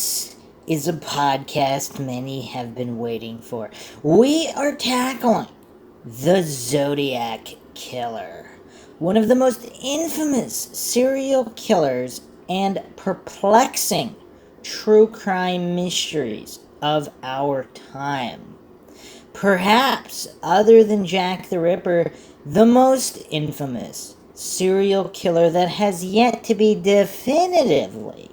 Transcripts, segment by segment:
This is a podcast many have been waiting for. We are tackling the Zodiac Killer, one of the most infamous serial killers and perplexing true crime mysteries of our time. Perhaps, other than Jack the Ripper, the most infamous serial killer that has yet to be definitively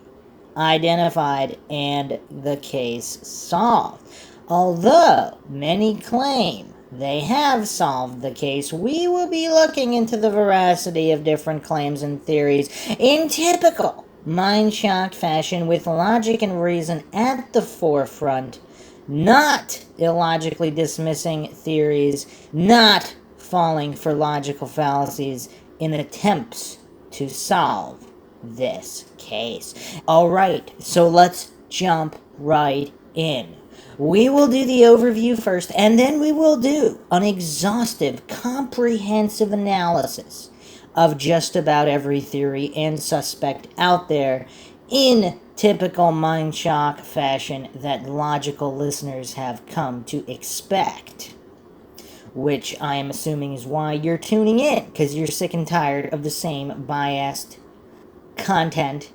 identified and the case solved. Although many claim they have solved the case, we will be looking into the veracity of different claims and theories in typical MINDSHOCK fashion, with logic and reason at the forefront, not illogically dismissing theories, not falling for logical fallacies in attempts to solve this case. Alright, so let's jump right in. We will do the overview first, and then we will do an exhaustive, comprehensive analysis of just about every theory and suspect out there in typical MINDSHOCK fashion that logical listeners have come to expect. Which I am assuming is why you're tuning in, because you're sick and tired of the same biased content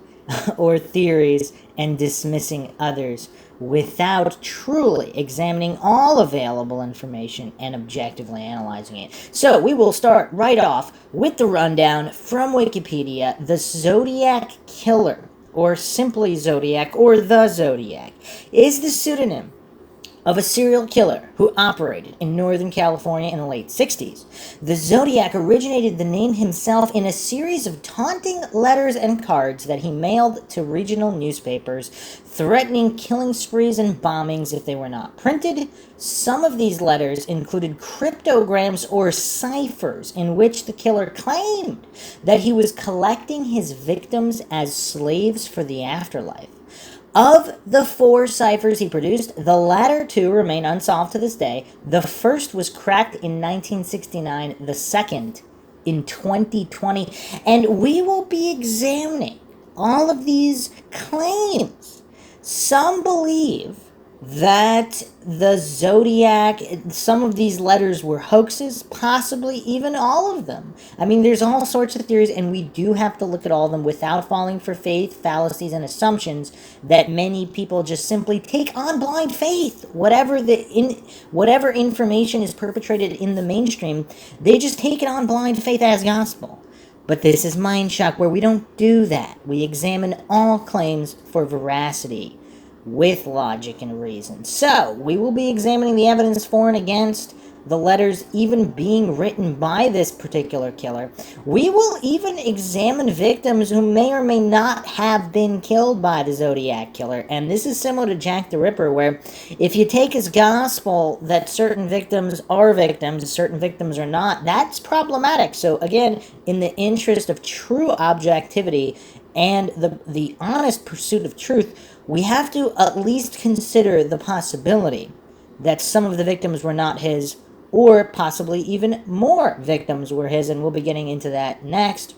or theories and dismissing others without truly examining all available information and objectively analyzing it. So we will start right off with the rundown from Wikipedia. The Zodiac Killer, or simply Zodiac, or the Zodiac, is the pseudonym of a serial killer who operated in Northern California in the late 60s. The Zodiac originated the name himself in a series of taunting letters and cards that he mailed to regional newspapers, threatening killing sprees and bombings if they were not printed. Some of these letters included cryptograms or ciphers in which the killer claimed that he was collecting his victims as slaves for the afterlife. Of the 4 ciphers he produced, the latter 2 remain unsolved to this day. The first was cracked in 1969, the second in 2020, and we will be examining all of these claims. Some believe that the Zodiac, some of these letters were hoaxes, possibly even all of them. I mean, there's all sorts of theories, and we do have to look at all of them without falling for faith, fallacies, and assumptions that many people just simply take on blind faith. Whatever information is perpetrated in the mainstream, they just take it on blind faith as gospel. But this is MINDSHOCK, where we don't do that. We examine all claims for veracity with logic and reason. So, we will be examining the evidence for and against the letters even being written by this particular killer. We will even examine victims who may or may not have been killed by the Zodiac Killer. And this is similar to Jack the Ripper, where if you take as gospel that certain victims are victims, certain victims are not, that's problematic. So again, in the interest of true objectivity and the honest pursuit of truth, we have to at least consider the possibility that some of the victims were not his, or possibly even more victims were his, and we'll be getting into that next.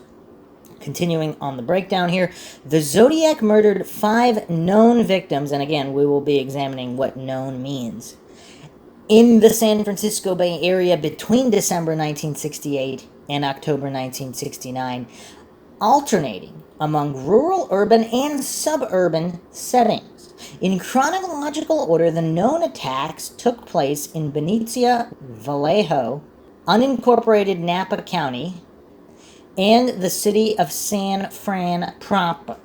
Continuing on the breakdown here, the Zodiac murdered 5 known victims, and again, we will be examining what known means, in the San Francisco Bay Area between December 1968 and October 1969, alternating among rural, urban, and suburban settings. In chronological order, the known attacks took place in Benicia, Vallejo, unincorporated Napa County, and the city of San Fran proper.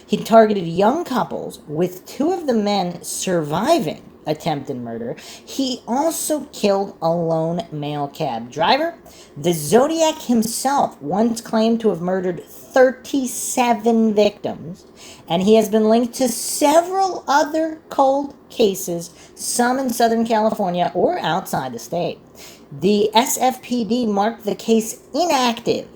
He targeted young couples, with 2 of the men surviving attempted murder. He also killed a lone male cab driver. The Zodiac himself once claimed to have murdered 37 victims, and he has been linked to several other cold cases, some in Southern California or outside the state. The SFPD marked the case inactive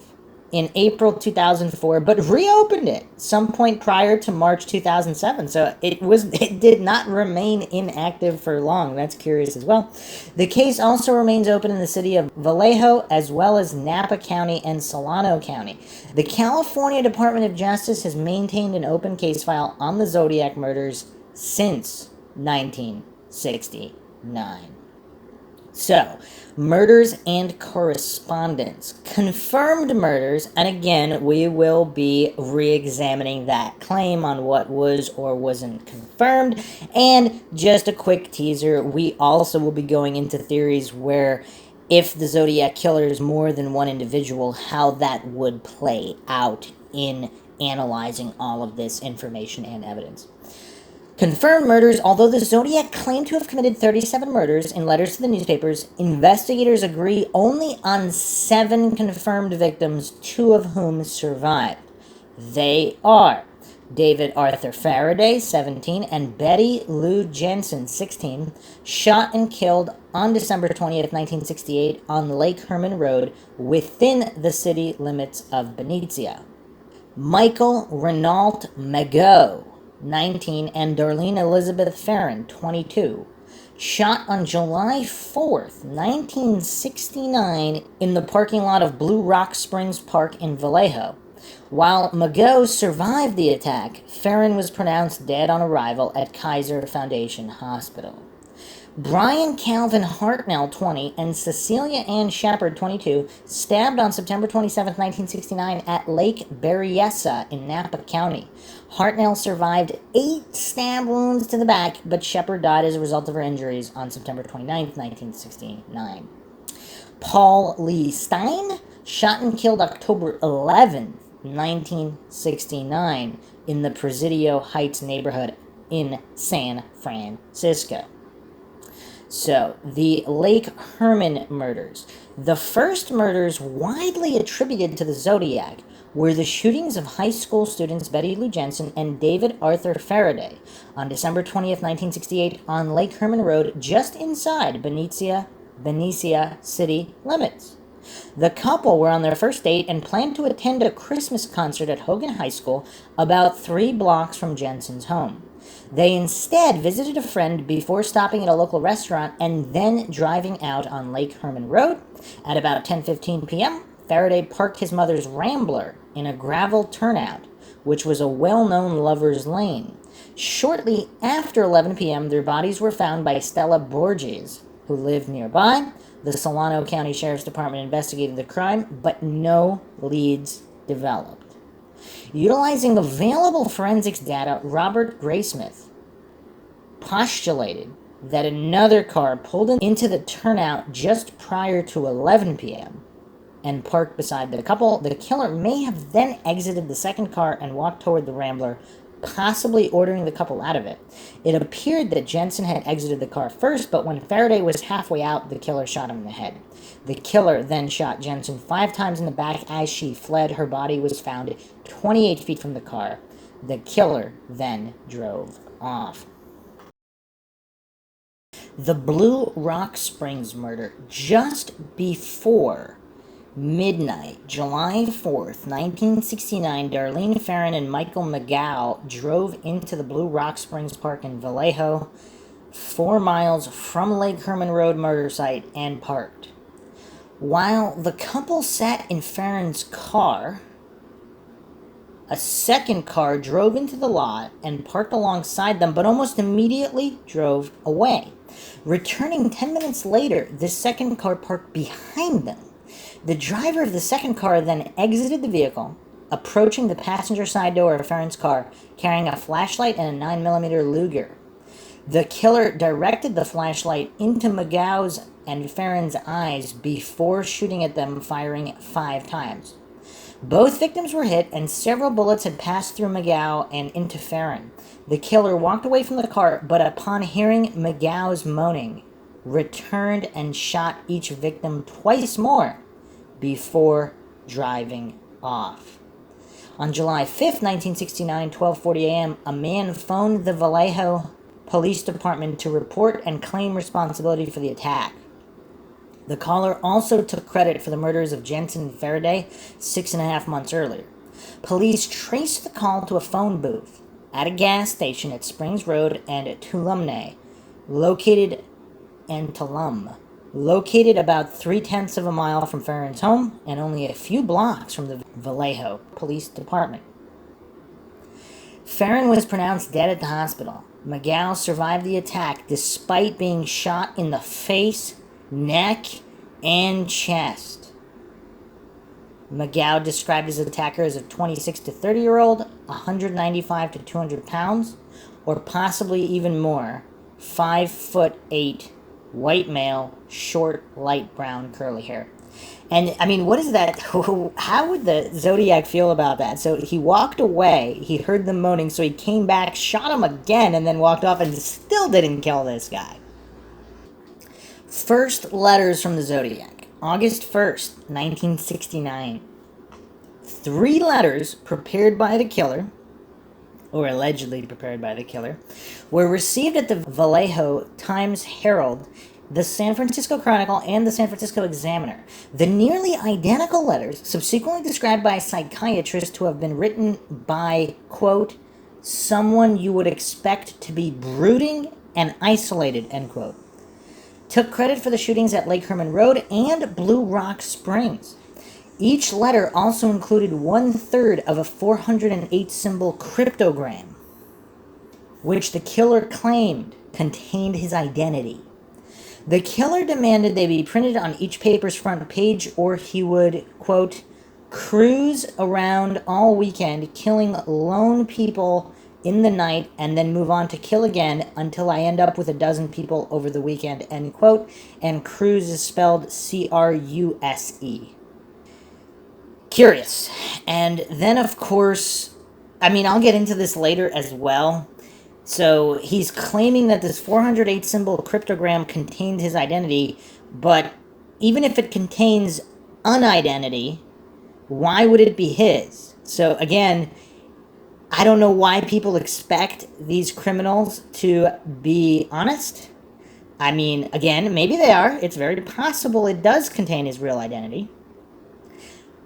in April 2004, but reopened it some point prior to March 2007. So it did not remain inactive for long. That's curious as well. The case also remains open in the city of Vallejo, as well as Napa County and Solano County. The California Department of Justice has maintained an open case file on the Zodiac murders since 1969. So, murders and correspondence. Confirmed murders, and again, we will be re-examining that claim on what was or wasn't confirmed. And just a quick teaser, we also will be going into theories where if the Zodiac killer is more than one individual, how that would play out in analyzing all of this information and evidence. Confirmed murders. Although the Zodiac claimed to have committed 37 murders in letters to the newspapers, investigators agree only on 7 confirmed victims, 2 of whom survived. They are David Arthur Faraday, 17, and Betty Lou Jensen, 16, shot and killed on December 20th, 1968 on Lake Herman Road within the city limits of Benicia. Michael Renault Magot, 19, and Darlene Elizabeth Farron, 22, shot on July 4th, 1969 in the parking lot of Blue Rock Springs Park in Vallejo. While Magot survived the attack, Farron was pronounced dead on arrival at Kaiser Foundation Hospital. Brian Calvin Hartnell, 20, and Cecilia Ann Shepard, 22, stabbed on September 27, 1969 at Lake Berryessa in Napa County. Hartnell survived 8 stab wounds to the back, but Shepard died as a result of her injuries on September 29, 1969. Paul Lee Stein, shot and killed October 11, 1969 in the Presidio Heights neighborhood in San Francisco. So, the Lake Herman murders. The first murders widely attributed to the Zodiac were the shootings of high school students Betty Lou Jensen and David Arthur Faraday on December 20th, 1968 on Lake Herman Road just inside Benicia city limits. The couple were on their first date and planned to attend a Christmas concert at Hogan High School about 3 blocks from Jensen's home. They instead visited a friend before stopping at a local restaurant and then driving out on Lake Herman Road. At about 10:15 p.m., Faraday parked his mother's Rambler in a gravel turnout, which was a well-known lover's lane. Shortly after 11 p.m., their bodies were found by Stella Borges, who lived nearby. The Solano County Sheriff's Department investigated the crime, but no leads developed. Utilizing available forensics data, Robert Graysmith postulated that another car pulled into the turnout just prior to 11 p.m. and parked beside the couple. The killer may have then exited the second car and walked toward the Rambler, possibly ordering the couple out of it. It appeared that Jensen had exited the car first, but when Faraday was halfway out, the killer shot him in the head. The killer then shot Jensen 5 times in the back as she fled. Her body was found 28 feet from the car. The killer then drove off. The Blue Rock Springs murder. Just before midnight, July 4th, 1969, Darlene Farron and Michael McGow drove into the Blue Rock Springs Park in Vallejo, 4 miles from Lake Herman Road murder site, and parked. While the couple sat in Farron's car, a second car drove into the lot and parked alongside them, but almost immediately drove away. Returning 10 minutes later, the second car parked behind them. The driver of the second car then exited the vehicle, approaching the passenger side door of Farron's car, carrying a flashlight and a 9mm Luger. The killer directed the flashlight into McGow's and Farron's eyes before shooting at them, firing 5 times. Both victims were hit, and several bullets had passed through McGow and into Farron. The killer walked away from the car, but upon hearing McGow's moaning, returned and shot each victim twice more before driving off. On July 5th, 1969, 12:40 a.m., a man phoned the Vallejo Police Department to report and claim responsibility for the attack. The caller also took credit for the murders of Jensen and Faraday 6.5 months earlier. Police traced the call to a phone booth at a gas station at Springs Road and Tulumne, located about 0.3 of a mile from Farron's home and only a few blocks from the Vallejo Police Department. Farron was pronounced dead at the hospital. McGow survived the attack despite being shot in the face, neck, and chest. McGow described his attacker as a 26 to 30-year-old, 195 to 200 pounds, or possibly even more, 5'8", white male, short, light brown, curly hair. And, I mean, what is that? How would the Zodiac feel about that? So he walked away, he heard them moaning, so he came back, shot him again, and then walked off and still didn't kill this guy. First letters from the Zodiac. August 1st, 1969. 3 letters prepared by the killer, or allegedly prepared by the killer, were received at the Vallejo Times-Herald, the San Francisco Chronicle, and the San Francisco Examiner. The nearly identical letters, subsequently described by a psychiatrist to have been written by, quote, someone you would expect to be brooding and isolated, end quote, took credit for the shootings at Lake Herman Road and Blue Rock Springs. Each letter also included 1/3 of a 408-symbol cryptogram, which the killer claimed contained his identity. The killer demanded they be printed on each paper's front page, or he would, quote, cruise around all weekend, killing lone people in the night, and then move on to kill again until I end up with a dozen people over the weekend, end quote. And cruise is spelled C-R-U-S-E. Curious. And then, of course, I mean, I'll get into this later as well. So he's claiming that this 408-symbol cryptogram contained his identity, but even if it contains an identity, why would it be his? So again, I don't know why people expect these criminals to be honest. I mean, again, maybe they are. It's very possible it does contain his real identity.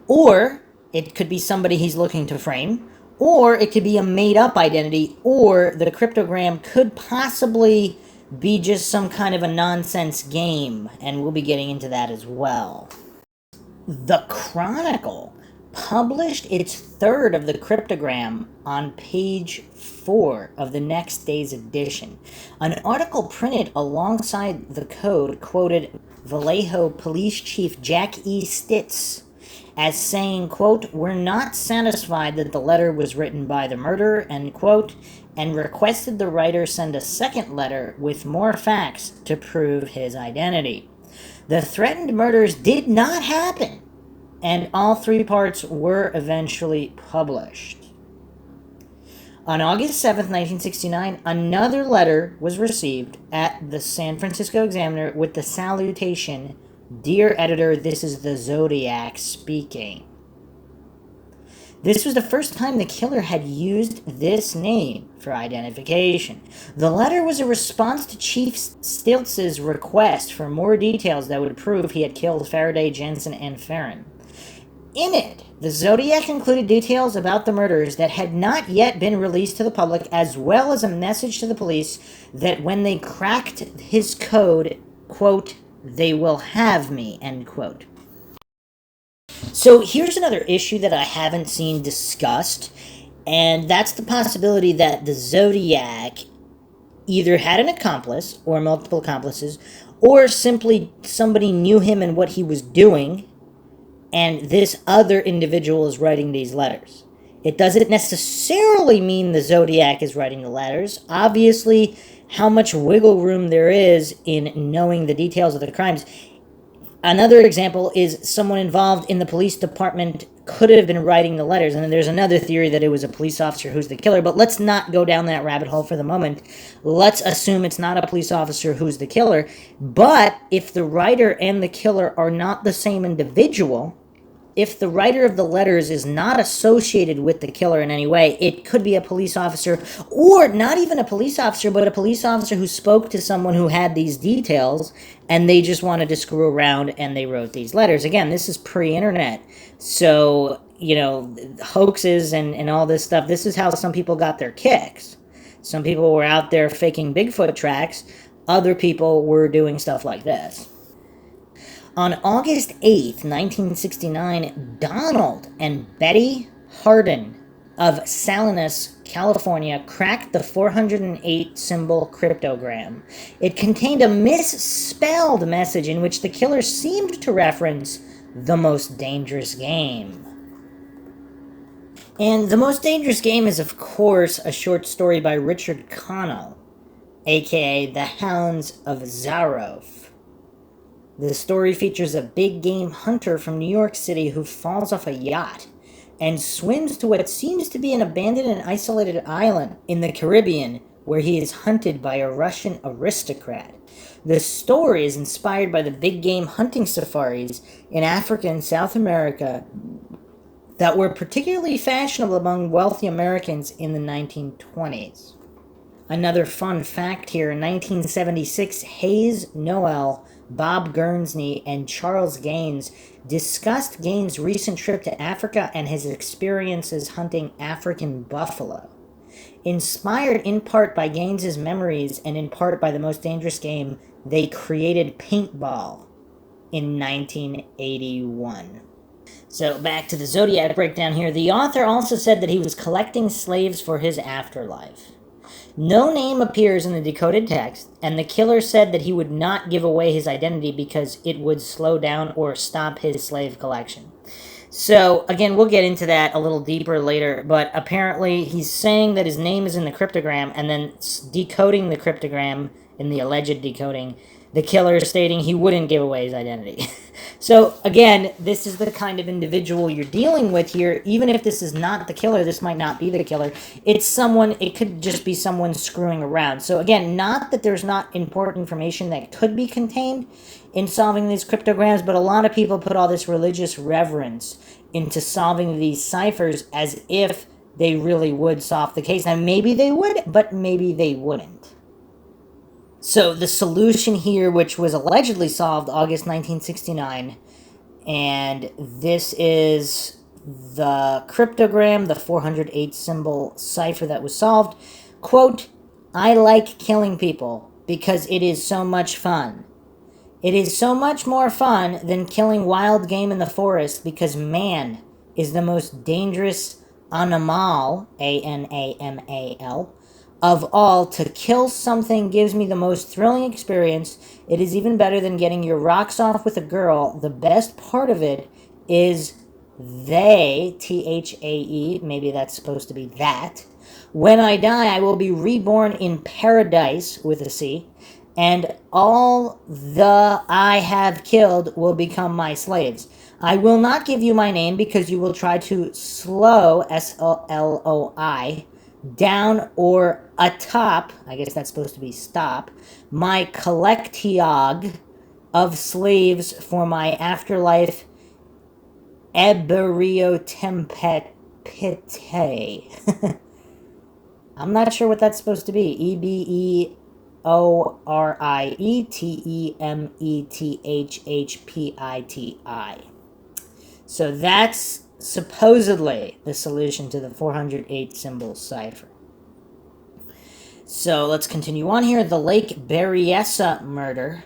Or it could be somebody he's looking to frame. Or it could be a made-up identity. Or the cryptogram could possibly be just some kind of a nonsense game. And we'll be getting into that as well. The Chronicle published its 3rd of the cryptogram on page 4 of the next day's edition. An article printed alongside the code quoted Vallejo Police Chief Jack E. Stitz as saying, quote, we're not satisfied that the letter was written by the murderer, end quote, and requested the writer send a second letter with more facts to prove his identity. The threatened murders did not happen, and all 3 parts were eventually published. On August 7th, 1969, another letter was received at the San Francisco Examiner with the salutation, Dear Editor, this is the Zodiac speaking. This was the first time the killer had used this name for identification. The letter was a response to Chief Stiltz's request for more details that would prove he had killed Faraday, Jensen, and Farron. In it, the Zodiac included details about the murders that had not yet been released to the public, as well as a message to the police that when they cracked his code, quote, they will have me, end quote. So here's another issue that I haven't seen discussed, and that's the possibility that the Zodiac either had an accomplice or multiple accomplices, or simply somebody knew him and what he was doing, and this other individual is writing these letters. It doesn't necessarily mean the Zodiac is writing the letters. Obviously, how much wiggle room there is in knowing the details of the crimes. Another example is someone involved in the police department could have been writing the letters. And then there's another theory that it was a police officer who's the killer. But let's not go down that rabbit hole for the moment. Let's assume it's not a police officer who's the killer. But if the writer and the killer are not the same individual, if the writer of the letters is not associated with the killer in any way, it could be a police officer, or not even a police officer, but a police officer who spoke to someone who had these details, and they just wanted to screw around, and they wrote these letters. Again, this is pre-internet, so, you know, hoaxes and all this stuff, this is how some people got their kicks. Some people were out there faking Bigfoot tracks. Other people were doing stuff like this. On August 8th, 1969, Donald and Betty Hardin of Salinas, California, cracked the 408 symbol cryptogram. It contained a misspelled message in which the killer seemed to reference the most dangerous game. And The Most Dangerous Game is, of course, a short story by Richard Connell, aka The Hounds of Zaroff. The story features a big game hunter from New York City who falls off a yacht and swims to what seems to be an abandoned and isolated island in the Caribbean where he is hunted by a Russian aristocrat. The story is inspired by the big game hunting safaris in Africa and South America that were particularly fashionable among wealthy Americans in the 1920s. Another fun fact here, in 1976, Hayes Noel, Bob Guernsey, and Charles Gaines discussed Gaines' recent trip to Africa and his experiences hunting African buffalo. Inspired in part by Gaines's memories and in part by The Most Dangerous Game, they created paintball in 1981. So back to the Zodiac breakdown here. The author also said that he was collecting slaves for his afterlife. No name appears in the decoded text, and the killer said that he would not give away his identity because it would slow down or stop his slave collection. So, again, we'll get into that a little deeper later, but apparently he's saying that his name is in the cryptogram, and then decoding the cryptogram in the alleged decoding, the killer stating he wouldn't give away his identity. So, again, this is the kind of individual you're dealing with here. Even if this is not the killer, this might not be the killer. It's someone, it could just be someone screwing around. So, again, not that there's not important information that could be contained in solving these cryptograms, but a lot of people put all this religious reverence into solving these ciphers as if they really would solve the case. Now, maybe they would, but maybe they wouldn't. So the solution here, which was allegedly solved August 1969, and this is the cryptogram, the 408 symbol cipher that was solved. Quote, "I like killing people because it is so much fun. It is so much more fun than killing wild game in the forest because man is the most dangerous animal, A-N-A-M-A-L, of all. To kill something gives me the most thrilling experience. It is even better than getting your rocks off with a girl. The best part of it is they, T-H-A-E, maybe that's supposed to be that. When I die, I will be reborn in paradise, with a C, and all the I have killed will become my slaves. I will not give you my name because you will try to slow, S-O-L-O-I, down or atop, I guess that's supposed to be stop, my collectiog of slaves for my afterlife ebriotempete. I'm not sure what that's supposed to be. E-B-E-O-R-I-E-T-E-M-E-T-H-H-P-I-T-I. So that's supposedly the solution to the 408 symbol cipher. So let's continue on here. The Lake Berryessa murder.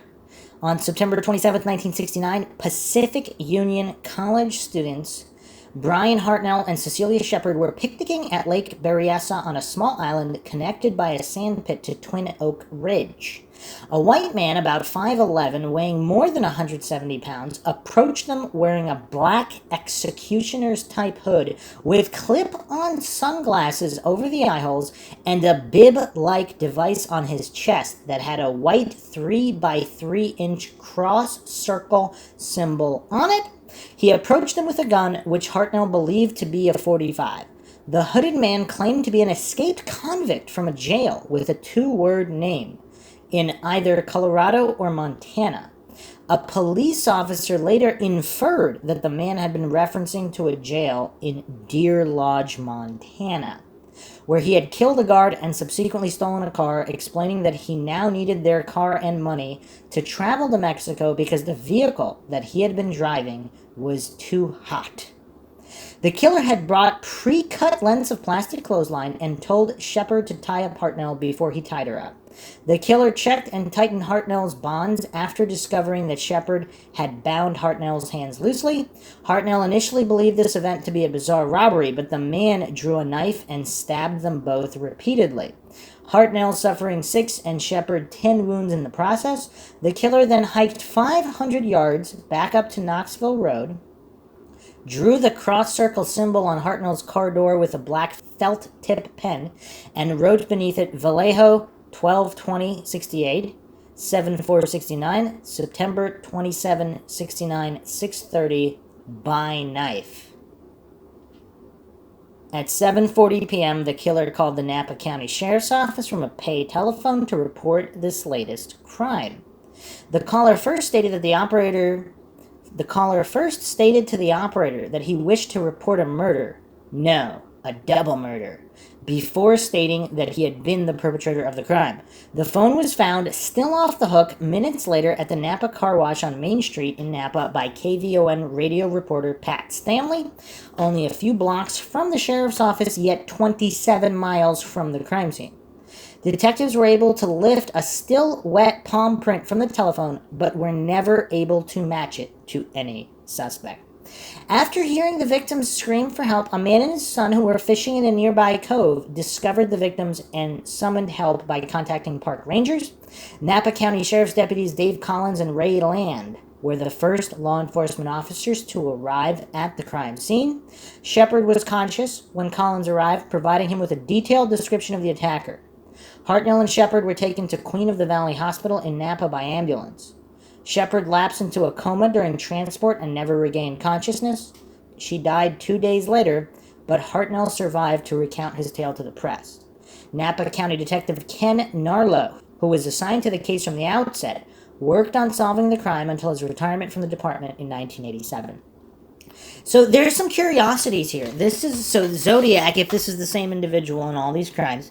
On September 27, 1969, Pacific Union College students Brian Hartnell and Cecilia Shepard were picnicking at Lake Berryessa on a small island connected by a sand pit to Twin Oak Ridge. A white man about 5'11", weighing more than 170 pounds, approached them wearing a black executioner's-type hood with clip-on sunglasses over the eye holes and a bib-like device on his chest that had a white 3x3-inch cross-circle symbol on it. He approached them with a gun, which Hartnell believed to be a .45. The hooded man claimed to be an escaped convict from a jail with a two-word name in either Colorado or Montana. A police officer later inferred that the man had been referencing to a jail in Deer Lodge, Montana, where he had killed a guard and subsequently stolen a car, explaining that he now needed their car and money to travel to Mexico because the vehicle that he had been driving was too hot. The killer had brought pre-cut lengths of plastic clothesline and told Shepard to tie up Hartnell before he tied her up. The killer checked and tightened Hartnell's bonds after discovering that Shepard had bound Hartnell's hands loosely. Hartnell initially believed this event to be a bizarre robbery, but the man drew a knife and stabbed them both repeatedly. Hartnell suffering 6 and Shepard 10 wounds in the process. The killer then hiked 500 yards back up to Knoxville Road, drew the cross-circle symbol on Hartnell's car door with a black felt-tip pen, and wrote beneath it Vallejo 12/20/68, 7/4/69, September 27/69, 6:30, by knife. At 7:40 p.m., the killer called the Napa County Sheriff's Office from a pay telephone to report this latest crime. The caller first stated to the operator that he wished to report a murder. No, a double murder, before stating that he had been the perpetrator of the crime. The phone was found still off the hook minutes later at the Napa Car Wash on Main Street in Napa by KVON radio reporter Pat Stanley, only a few blocks from the sheriff's office, yet 27 miles from the crime scene. The detectives were able to lift a still wet palm print from the telephone, but were never able to match it to any suspect. After hearing the victims scream for help, a man and his son who were fishing in a nearby cove discovered the victims and summoned help by contacting park rangers. Napa County Sheriff's deputies Dave Collins and Ray Land were the first law enforcement officers to arrive at the crime scene. Shepard was conscious when Collins arrived, providing him with a detailed description of the attacker. Hartnell and Shepard were taken to Queen of the Valley Hospital in Napa by ambulance. Shepard lapsed into a coma during transport and never regained consciousness. She died 2 days later, but Hartnell survived to recount his tale to the press. Napa County Detective Ken Narlow, who was assigned to the case from the outset, worked on solving the crime until his retirement from the department in 1987. So there's some curiosities here. Zodiac, if this is the same individual in all these crimes,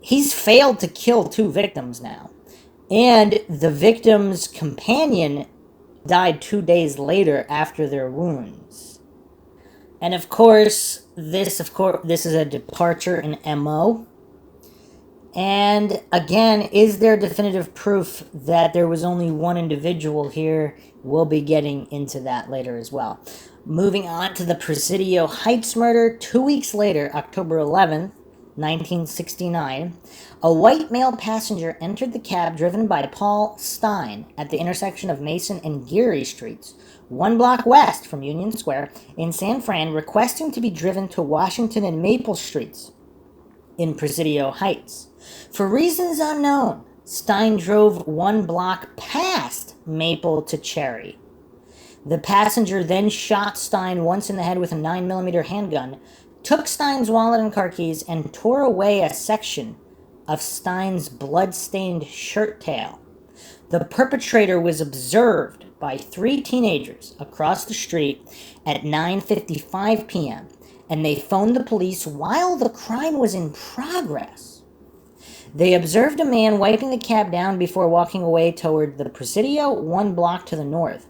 he's failed to kill 2 victims now. And the victim's companion died 2 days later after their wounds. And of course, this is a departure in MO. And again, is there definitive proof that there was only one individual here? We'll be getting into that later as well. Moving on to the Presidio Heights murder, 2 weeks later, October 11th, 1969, a white male passenger entered the cab driven by Paul Stein at the intersection of Mason and Geary Streets, 1 block west from Union Square in San Fran, requesting to be driven to Washington and Maple Streets in Presidio Heights. For reasons unknown, Stein drove 1 block past Maple to Cheri. The passenger then shot Stein once in the head with a 9mm handgun, took Stein's wallet and car keys, and tore away a section of Stein's blood-stained shirt tail. The perpetrator was observed by 3 teenagers across the street at 9:55 p.m., and they phoned the police while the crime was in progress. They observed a man wiping the cab down before walking away toward the Presidio, 1 block to the north.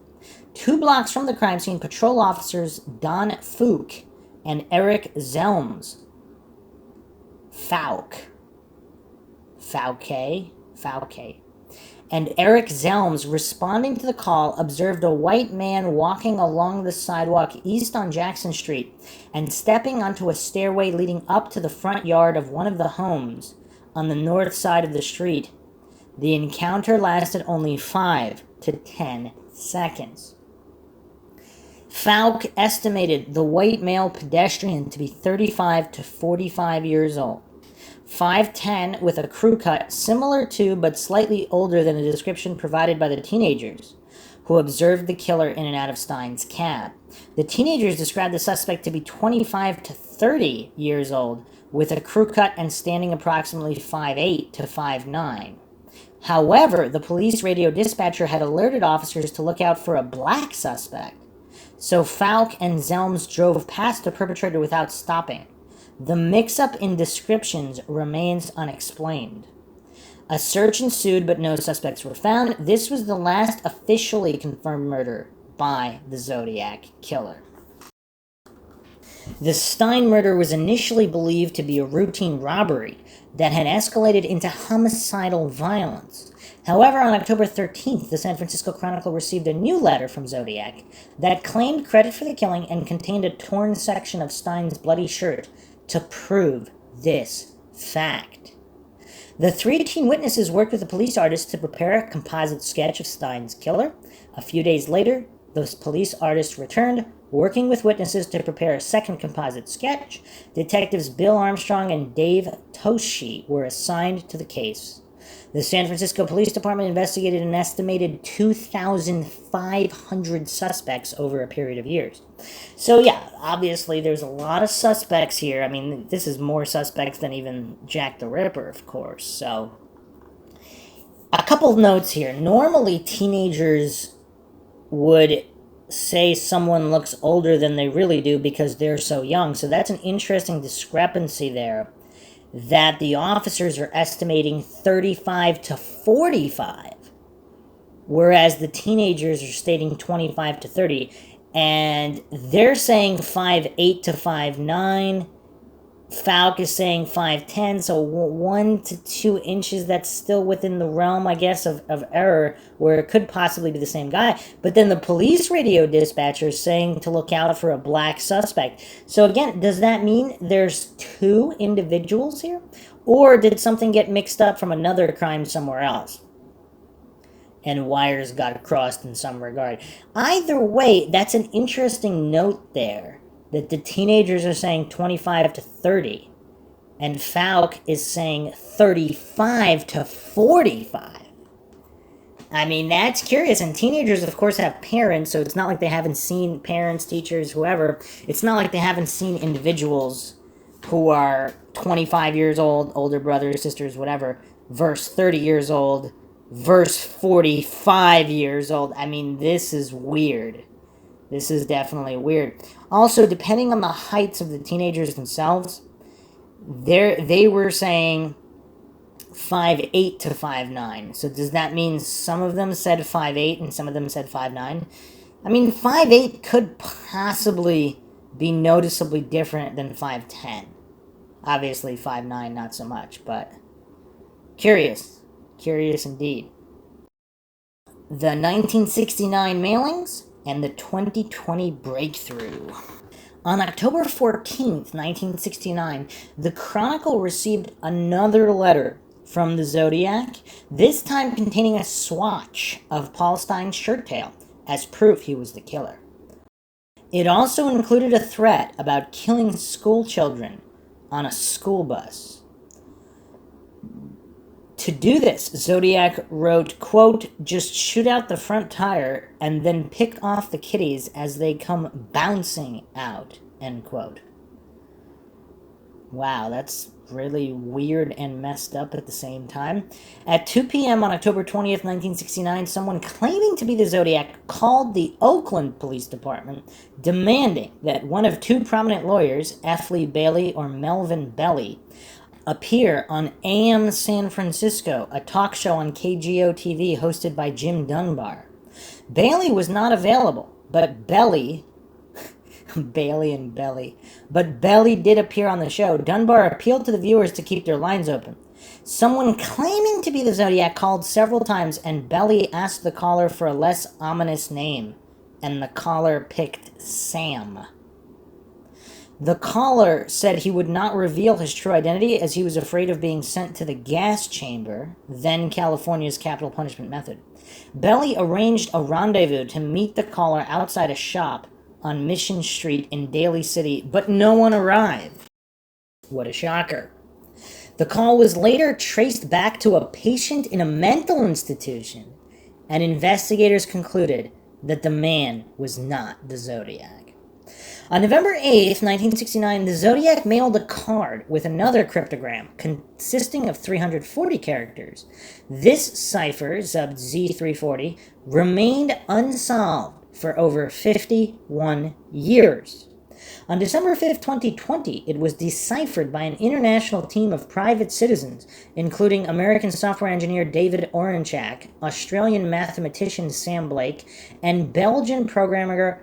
2 blocks from the crime scene, patrol officers Don Fouke and Eric Zelms, Fouke, and Eric Zelms, responding to the call, observed a white man walking along the sidewalk east on Jackson Street and stepping onto a stairway leading up to the front yard of one of the homes on the north side of the street. The encounter lasted only 5 to 10 seconds. Fouke estimated the white male pedestrian to be 35 to 45 years old, 5'10", with a crew cut similar to but slightly older than the description provided by the teenagers who observed the killer in and out of Stein's cab. The teenagers described the suspect to be 25 to 30 years old, with a crew cut and standing approximately 5'8" to 5'9". However, the police radio dispatcher had alerted officers to look out for a black suspect, so Fouke and Zelms drove past the perpetrator without stopping. The mix-up in descriptions remains unexplained. A search ensued, but no suspects were found. This was the last officially confirmed murder by the Zodiac killer. The Stein murder was initially believed to be a routine robbery that had escalated into homicidal violence. However, on October 13th, the San Francisco Chronicle received a new letter from Zodiac that claimed credit for the killing and contained a torn section of Stein's bloody shirt to prove this fact. The 3 teen witnesses worked with the police artist to prepare a composite sketch of Stein's killer. A few days later, the police artist returned, working with witnesses to prepare a second composite sketch. Detectives Bill Armstrong and Dave Toshi were assigned to the case. The San Francisco Police Department investigated an estimated 2,500 suspects over a period of years. So yeah, obviously there's a lot of suspects here. I mean, this is more suspects than even Jack the Ripper, of course. So, a couple notes here. Normally, teenagers would say someone looks older than they really do because they're so young. So that's an interesting discrepancy there, that the officers are estimating 35 to 45, whereas the teenagers are stating 25 to 30, and they're saying 5'8" to 5'9". Falk is saying 5'10", so 1 to 2 inches, that's still within the realm, I guess, of error, where it could possibly be the same guy. But then the police radio dispatcher is saying to look out for a black suspect. So again, does that mean there's 2 individuals here? Or did something get mixed up from another crime somewhere else, and wires got crossed in some regard? Either way, that's an interesting note there, that the teenagers are saying 25 to 30, and Falk is saying 35 to 45. I mean, that's curious, and teenagers, of course, have parents, so it's not like they haven't seen parents, teachers, whoever. It's not like they haven't seen individuals who are 25 years old, older brothers, sisters, whatever, versus 30 years old, versus 45 years old. I mean, this is weird. This is definitely weird. Also, depending on the heights of the teenagers themselves, they were saying 5'8" to 5'9". So does that mean some of them said 5'8" and some of them said 5'9"? I mean, 5'8" could possibly be noticeably different than 5'10". Obviously, 5'9", not so much, but curious. Curious indeed. The 1969 mailings and the 2020 breakthrough. On October 14th, 1969, the Chronicle received another letter from the Zodiac, this time containing a swatch of Paul Stein's shirt tail as proof he was the killer. It also included a threat about killing school children on a school bus. To do this, Zodiac wrote, quote, "Just shoot out the front tire and then pick off the kiddies as they come bouncing out," end quote. Wow, that's really weird and messed up at the same time. At 2 p.m. on October 20th, 1969, someone claiming to be the Zodiac called the Oakland Police Department, demanding that one of 2 prominent lawyers, F. Lee Bailey or Melvin Belly, appear on AM San Francisco, a talk show on KGO-TV hosted by Jim Dunbar. Bailey was not available, but Belly... Bailey and Belly. But Belly did appear on the show. Dunbar appealed to the viewers to keep their lines open. Someone claiming to be the Zodiac called several times, and Belly asked the caller for a less ominous name, and the caller picked Sam. The caller said he would not reveal his true identity as he was afraid of being sent to the gas chamber, then California's capital punishment method. Belly arranged a rendezvous to meet the caller outside a shop on Mission Street in Daly City, but no one arrived. What a shocker. The call was later traced back to a patient in a mental institution, and investigators concluded that the man was not the Zodiac. On November 8th, 1969, the Zodiac mailed a card with another cryptogram consisting of 340 characters. This cipher, subbed Z340, remained unsolved for over 51 years. On December 5th, 2020, it was deciphered by an international team of private citizens, including American software engineer David Oranchak, Australian mathematician Sam Blake, and Belgian programmer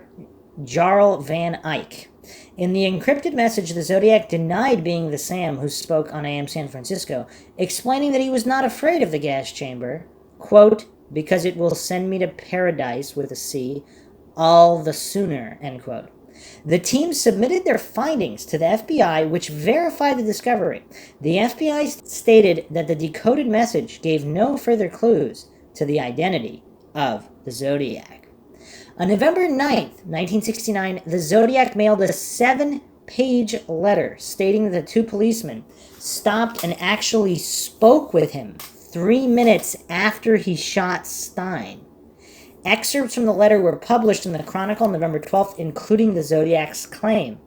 Jarl van Eyck. In the encrypted message, the Zodiac denied being the Sam who spoke on AM San Francisco, explaining that he was not afraid of the gas chamber, quote, because it will send me to paradise with a C all the sooner, end quote. The team submitted their findings to the FBI, which verified the discovery. The FBI stated that the decoded message gave no further clues to the identity of the Zodiac. On November 9th, 1969, the Zodiac mailed a 7-page letter stating that the two policemen stopped and actually spoke with him 3 minutes after he shot Stein. Excerpts from the letter were published in the Chronicle on November 12th, including the Zodiac's claim.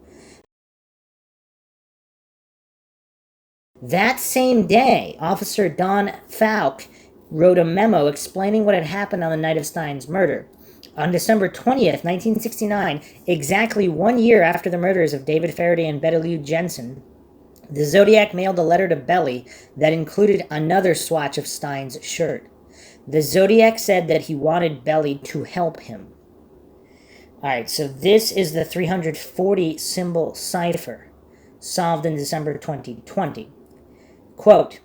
That same day, Officer Don Falk wrote a memo explaining what had happened on the night of Stein's murder. On December 20th, 1969, exactly 1 year after the murders of David Faraday and Betelgeuse Jensen, the Zodiac mailed a letter to Belly that included another swatch of Stein's shirt. The Zodiac said that he wanted Belly to help him. Alright, so this is the 340 symbol cipher, solved in December 2020. Quote,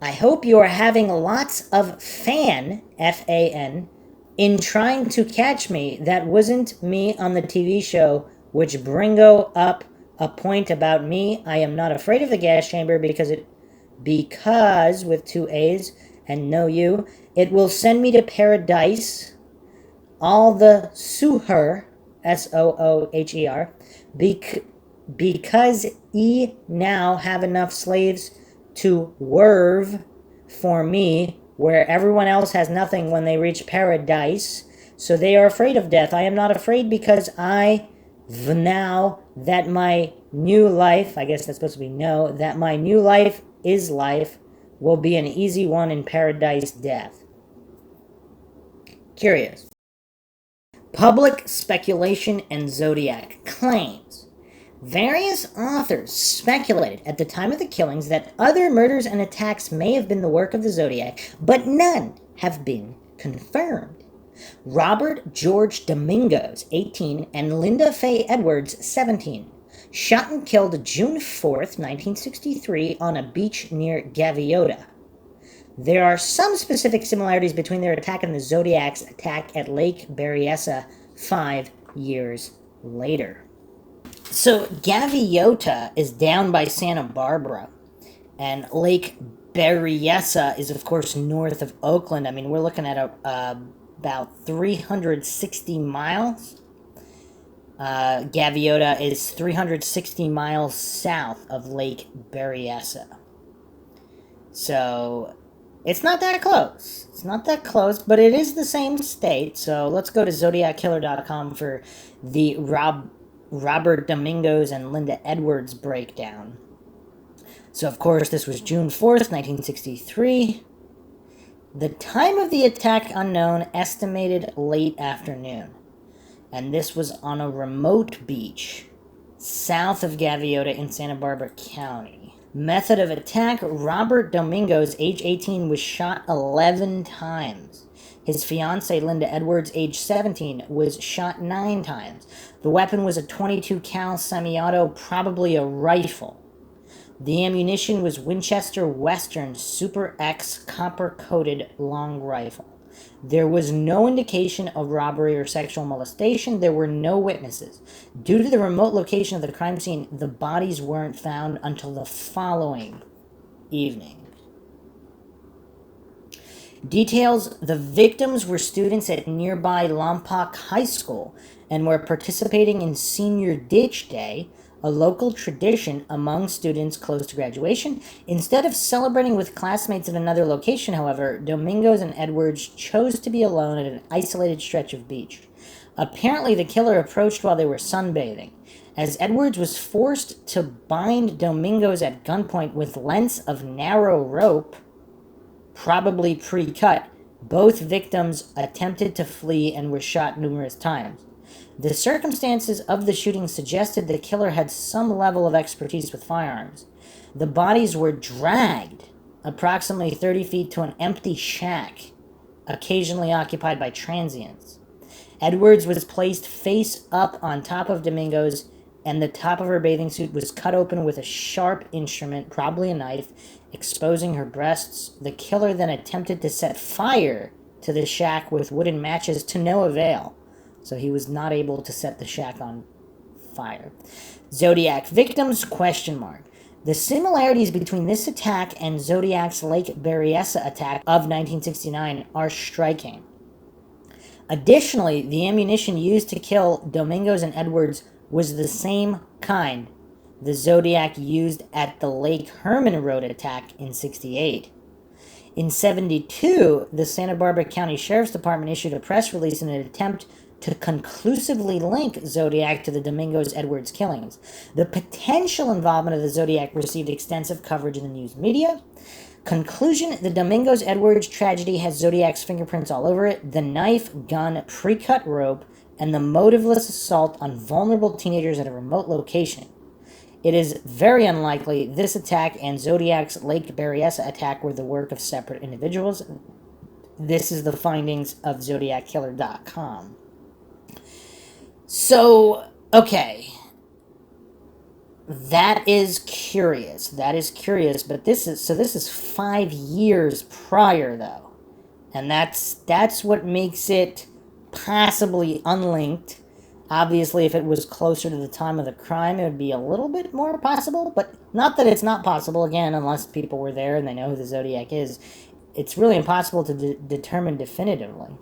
I hope you are having lots of fan, F-A-N, in trying to catch me. That wasn't me on the TV show, which bringo up a point about me. I am not afraid of the gas chamber because with 2 A's and no U, it will send me to paradise, all the sooher, S-O-O-H-E-R, because now have enough slaves to werve for me, where everyone else has nothing when they reach paradise, so they are afraid of death. I am not afraid because now that my new life, I guess that's supposed to be no, that my new life is life, will be an easy one in paradise death. Curious. Public speculation and Zodiac claims. Various authors speculated at the time of the killings that other murders and attacks may have been the work of the Zodiac, but none have been confirmed. Robert George Domingos, 18, and Linda Faye Edwards, 17, shot and killed June 4th, 1963, on a beach near Gaviota. There are some specific similarities between their attack and the Zodiac's attack at Lake Berryessa 5 years later. So Gaviota is down by Santa Barbara, and Lake Berryessa is, of course, north of Oakland. I mean, we're looking at about 360 miles. Gaviota is 360 miles south of Lake Berryessa. So it's not that close. It's not that close, but it is the same state. So let's go to ZodiacKiller.com for the Robert Domingos and Linda Edwards breakdown. So, of course, this was June 4th, 1963. The time of the attack unknown, estimated late afternoon. And this was on a remote beach south of Gaviota in Santa Barbara County. Method of attack, Robert Domingos, age 18, was shot 11 times. His fiancée, Linda Edwards, age 17, was shot 9 times. The weapon was a .22 cal semi-auto, probably a rifle. The ammunition was Winchester Western Super X copper-coated long rifle. There was no indication of robbery or sexual molestation. There were no witnesses. Due to the remote location of the crime scene, the bodies weren't found until the following evening. Details: the victims were students at nearby Lompoc High School and were participating in Senior Ditch Day, a local tradition among students close to graduation. Instead of celebrating with classmates at another location, however, Domingos and Edwards chose to be alone at an isolated stretch of beach. Apparently, the killer approached while they were sunbathing. As Edwards was forced to bind Domingos at gunpoint with lengths of narrow rope, probably pre-cut, both victims attempted to flee and were shot numerous times. The circumstances of the shooting suggested the killer had some level of expertise with firearms. The bodies were dragged approximately 30 feet to an empty shack, occasionally occupied by transients. Edwards was placed face up on top of Domingos and the top of her bathing suit was cut open with a sharp instrument, probably a knife, exposing her breasts. The killer then attempted to set fire to the shack with wooden matches to no avail. So he was not able to set the shack on fire. Zodiac victims, ? The similarities between this attack and Zodiac's Lake Berryessa attack of 1969 are striking. Additionally, the ammunition used to kill Domingos and Edwards was the same kind the Zodiac used at the Lake Herman Road attack in 68. In 72, the Santa Barbara County Sheriff's Department issued a press release in an attempt to conclusively link Zodiac to the Domingos-Edwards killings. The potential involvement of the Zodiac received extensive coverage in the news media. Conclusion, the Domingos-Edwards tragedy has Zodiac's fingerprints all over it, the knife, gun, pre-cut rope, and the motiveless assault on vulnerable teenagers at a remote location. It is very unlikely this attack and Zodiac's Lake Berryessa attack were the work of separate individuals. This is the findings of ZodiacKiller.com. So, okay. That is curious, but this is 5 years prior, though. And that's what makes it possibly unlinked. Obviously, if it was closer to the time of the crime, it would be a little bit more possible, but not that it's not possible, again, unless people were there and they know who the Zodiac is. It's really impossible to determine definitively.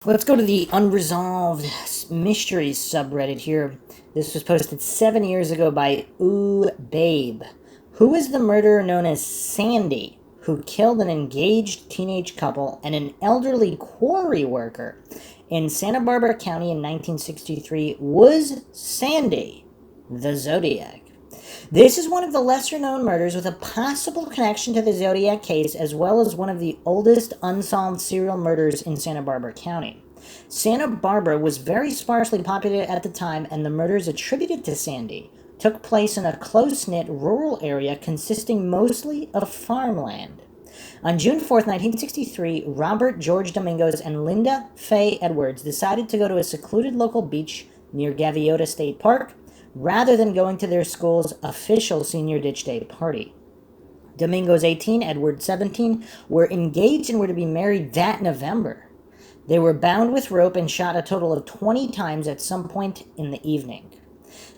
Let's go to the Unresolved Mysteries subreddit here. This was posted 7 years ago by Ooh Babe. Who is the murderer known as Sandy, who killed an engaged teenage couple and an elderly quarry worker in Santa Barbara County in 1963? Was Sandy the Zodiac? This is one of the lesser-known murders with a possible connection to the Zodiac case, as well as one of the oldest unsolved serial murders in Santa Barbara County. Santa Barbara was very sparsely populated at the time, and the murders attributed to Sandy took place in a close-knit rural area consisting mostly of farmland. On June 4th, 1963, Robert George Domingos and Linda Faye Edwards decided to go to a secluded local beach near Gaviota State Park, rather than going to their school's official Senior Ditch Day party. Domingos, 18, Edwards, 17, were engaged and were to be married that November. They were bound with rope and shot a total of 20 times at some point in the evening.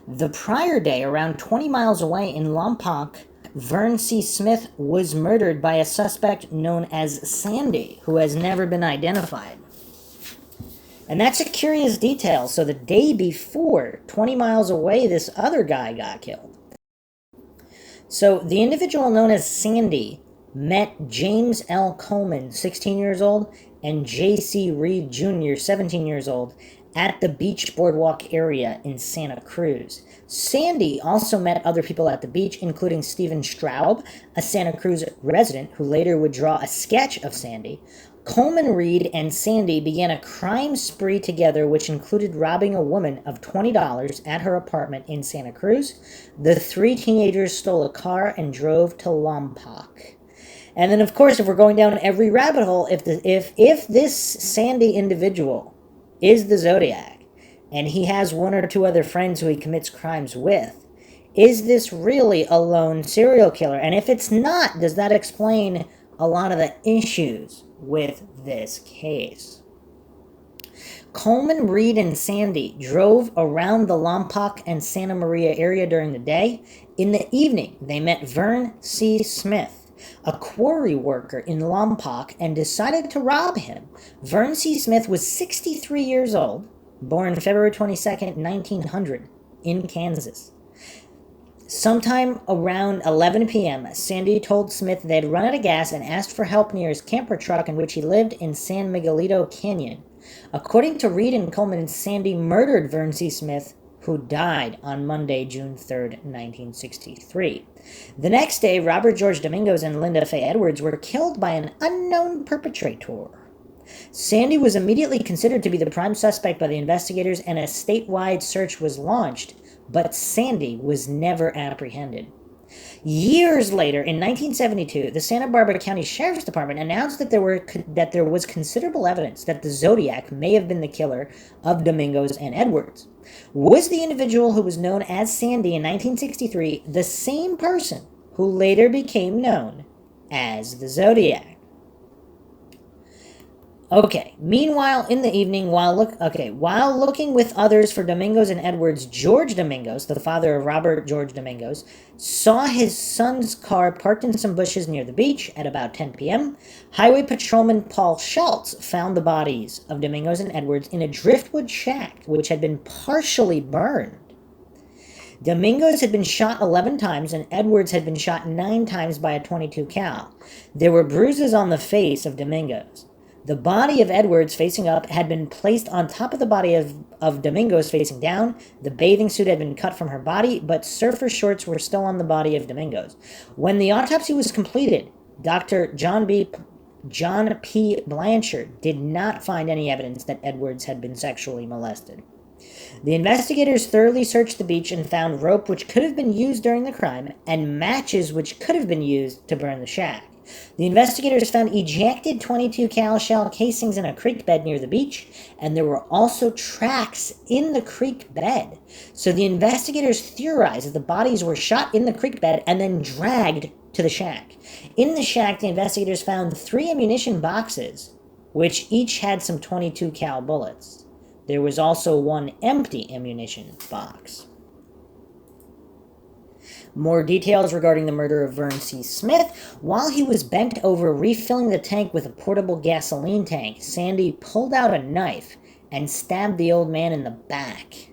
The prior day, around 20 miles away in Lompoc, Vern C. Smith was murdered by a suspect known as Sandy, who has never been identified. And that's a curious detail. So the day before, 20 miles away, this other guy got killed. So the individual known as Sandy met James L. Coleman, 16 years old, and J.C. Reed Jr., 17 years old, at the beach boardwalk area in Santa Cruz. Sandy also met other people at the beach, including Stephen Straub, a Santa Cruz resident who later would draw a sketch of Sandy. Coleman, Reed, and Sandy began a crime spree together, which included robbing a woman of $20 at her apartment in Santa Cruz. The three teenagers stole a car and drove to Lompoc. And then, of course, if we're going down every rabbit hole, if this Sandy individual is the Zodiac, and he has one or two other friends who he commits crimes with, is this really a lone serial killer? And if it's not, does that explain a lot of the issues with this case? Coleman, Reed, and Sandy drove around the Lompoc and Santa Maria area during the day. In the evening, they met Vern C. Smith, a quarry worker in Lompoc, and decided to rob him. Vern C. Smith was 63 years old, born February 22nd, 1900, in Kansas. Sometime around 11 p.m., Sandy told Smith they'd run out of gas and asked for help near his camper truck in which he lived in San Miguelito Canyon. According to Reed and Coleman, Sandy murdered Vern C. Smith, who died on Monday, June 3rd, 1963. The next day, Robert George Domingos and Linda Faye Edwards were killed by an unknown perpetrator. Sandy was immediately considered to be the prime suspect by the investigators, and a statewide search was launched, but Sandy was never apprehended. Years later, in 1972, the Santa Barbara County Sheriff's Department announced that there was considerable evidence that the Zodiac may have been the killer of Domingos and Edwards. Was the individual who was known as Sandy in 1963 the same person who later became known as the Zodiac? Okay, meanwhile, in the evening, while looking with others for Domingos and Edwards, George Domingos, the father of Robert George Domingos, saw his son's car parked in some bushes near the beach at about 10 p.m. Highway Patrolman Paul Schultz found the bodies of Domingos and Edwards in a driftwood shack, which had been partially burned. Domingos had been shot 11 times, and Edwards had been shot 9 times by a .22 cal. There were bruises on the face of Domingos. The body of Edwards facing up had been placed on top of the body of Domingos facing down. The bathing suit had been cut from her body, but surfer shorts were still on the body of Domingos. When the autopsy was completed, Dr. John P. Blanchard did not find any evidence that Edwards had been sexually molested. The investigators thoroughly searched the beach and found rope which could have been used during the crime and matches which could have been used to burn the shack. The investigators found ejected .22 cal shell casings in a creek bed near the beach, and there were also tracks in the creek bed. So the investigators theorized that the bodies were shot in the creek bed and then dragged to the shack. In the shack, the investigators found 3 ammunition boxes, which each had some .22 cal bullets. There was also 1 empty ammunition box. More details regarding the murder of Vern C. Smith. While he was bent over refilling the tank with a portable gasoline tank, Sandy pulled out a knife and stabbed the old man in the back.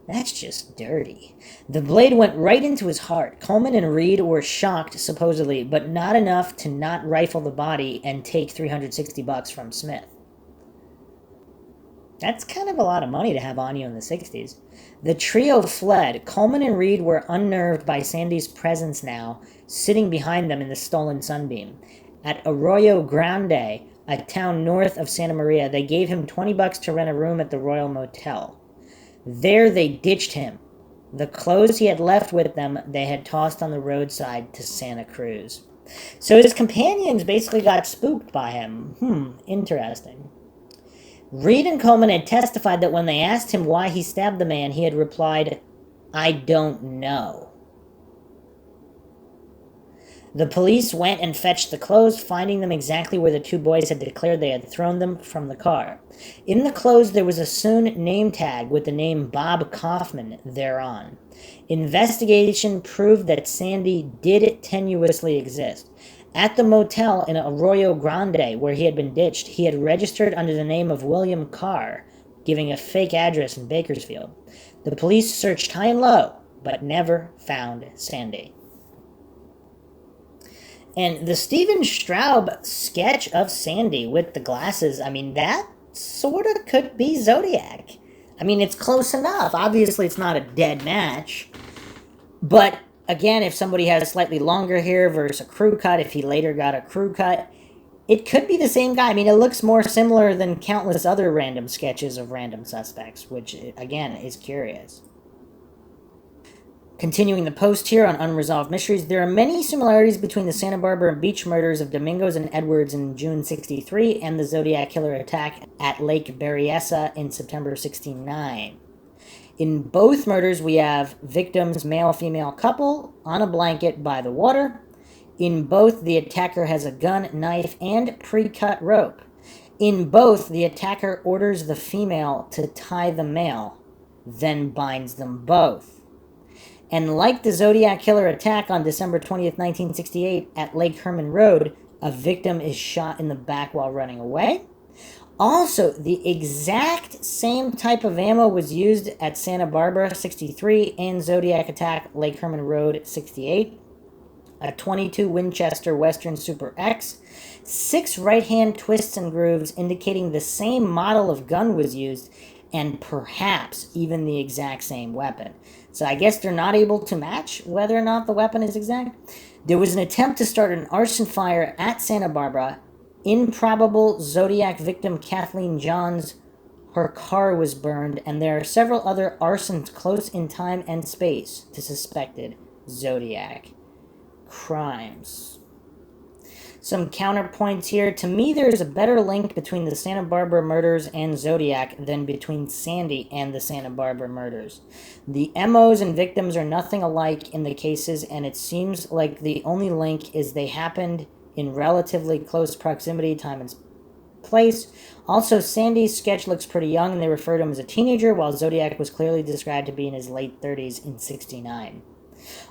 That's just dirty. The blade went right into his heart. Coleman and Reed were shocked, supposedly, but not enough to not rifle the body and take $360 from Smith. That's kind of a lot of money to have on you in the 60s. The trio fled. Coleman and Reed were unnerved by Sandy's presence now, sitting behind them in the stolen Sunbeam. At Arroyo Grande, a town north of Santa Maria, they gave him $20 to rent a room at the Royal Motel. There they ditched him. The clothes he had left with them they had tossed on the roadside to Santa Cruz. So his companions basically got spooked by him. Interesting. Reed and Coleman had testified that when they asked him why he stabbed the man, he had replied, "I don't know." The police went and fetched the clothes, finding them exactly where the 2 boys had declared they had thrown them from the car. In the clothes, there was a sewn name tag with the name Bob Kaufman thereon. Investigation proved that Sandy did tenuously exist. At the motel in Arroyo Grande, where he had been ditched, he had registered under the name of William Carr, giving a fake address in Bakersfield. The police searched high and low, but never found Sandy. And the Steven Straub sketch of Sandy with the glasses, that sort of could be Zodiac. It's close enough. Obviously, it's not a dead match, but again, if somebody has slightly longer hair versus a crew cut, if he later got a crew cut, it could be the same guy. It looks more similar than countless other random sketches of random suspects, which, again, is curious. Continuing the post here on Unresolved Mysteries, there are many similarities between the Santa Barbara beach murders of Domingos and Edwards in June '63 and the Zodiac Killer attack at Lake Berryessa in September '69. In both murders, we have victims, male-female couple, on a blanket by the water. In both, the attacker has a gun, knife, and pre-cut rope. In both, the attacker orders the female to tie the male, then binds them both. And like the Zodiac Killer attack on December 20th, 1968 at Lake Herman Road, a victim is shot in the back while running away. Also, the exact same type of ammo was used at Santa Barbara 63 and Zodiac attack Lake Herman Road 68. A .22 Winchester Western Super X. 6 right-hand twists and grooves indicating the same model of gun was used, and perhaps even the exact same weapon. So I guess they're not able to match whether or not the weapon is exact. There was an attempt to start an arson fire at Santa Barbara. Improbable Zodiac victim Kathleen Johns, her car was burned, and there are several other arsons close in time and space to suspected Zodiac crimes. Some counterpoints here. To me, there is a better link between the Santa Barbara murders and Zodiac than between Sandy and the Santa Barbara murders. The MOs and victims are nothing alike in the cases, and it seems like the only link is they happened in relatively close proximity, time and place. Also, Sandy's sketch looks pretty young, and they refer to him as a teenager, while Zodiac was clearly described to be in his late 30s in '69.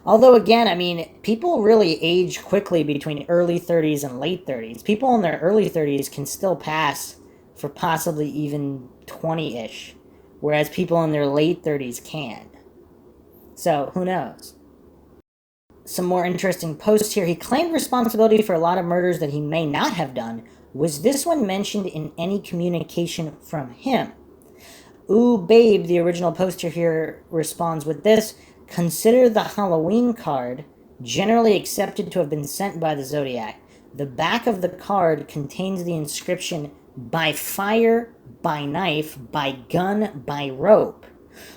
Although, again, I mean, people really age quickly between early 30s and late 30s. People in their early 30s can still pass for possibly even 20-ish, whereas people in their late 30s can. So, who knows? Some more interesting posts here. He claimed responsibility for a lot of murders that he may not have done. Was this one mentioned in any communication from him? Ooh, Babe, the original poster here, responds with this. Consider the Halloween card generally accepted to have been sent by the Zodiac. The back of the card contains the inscription, by fire, by knife, by gun, by rope,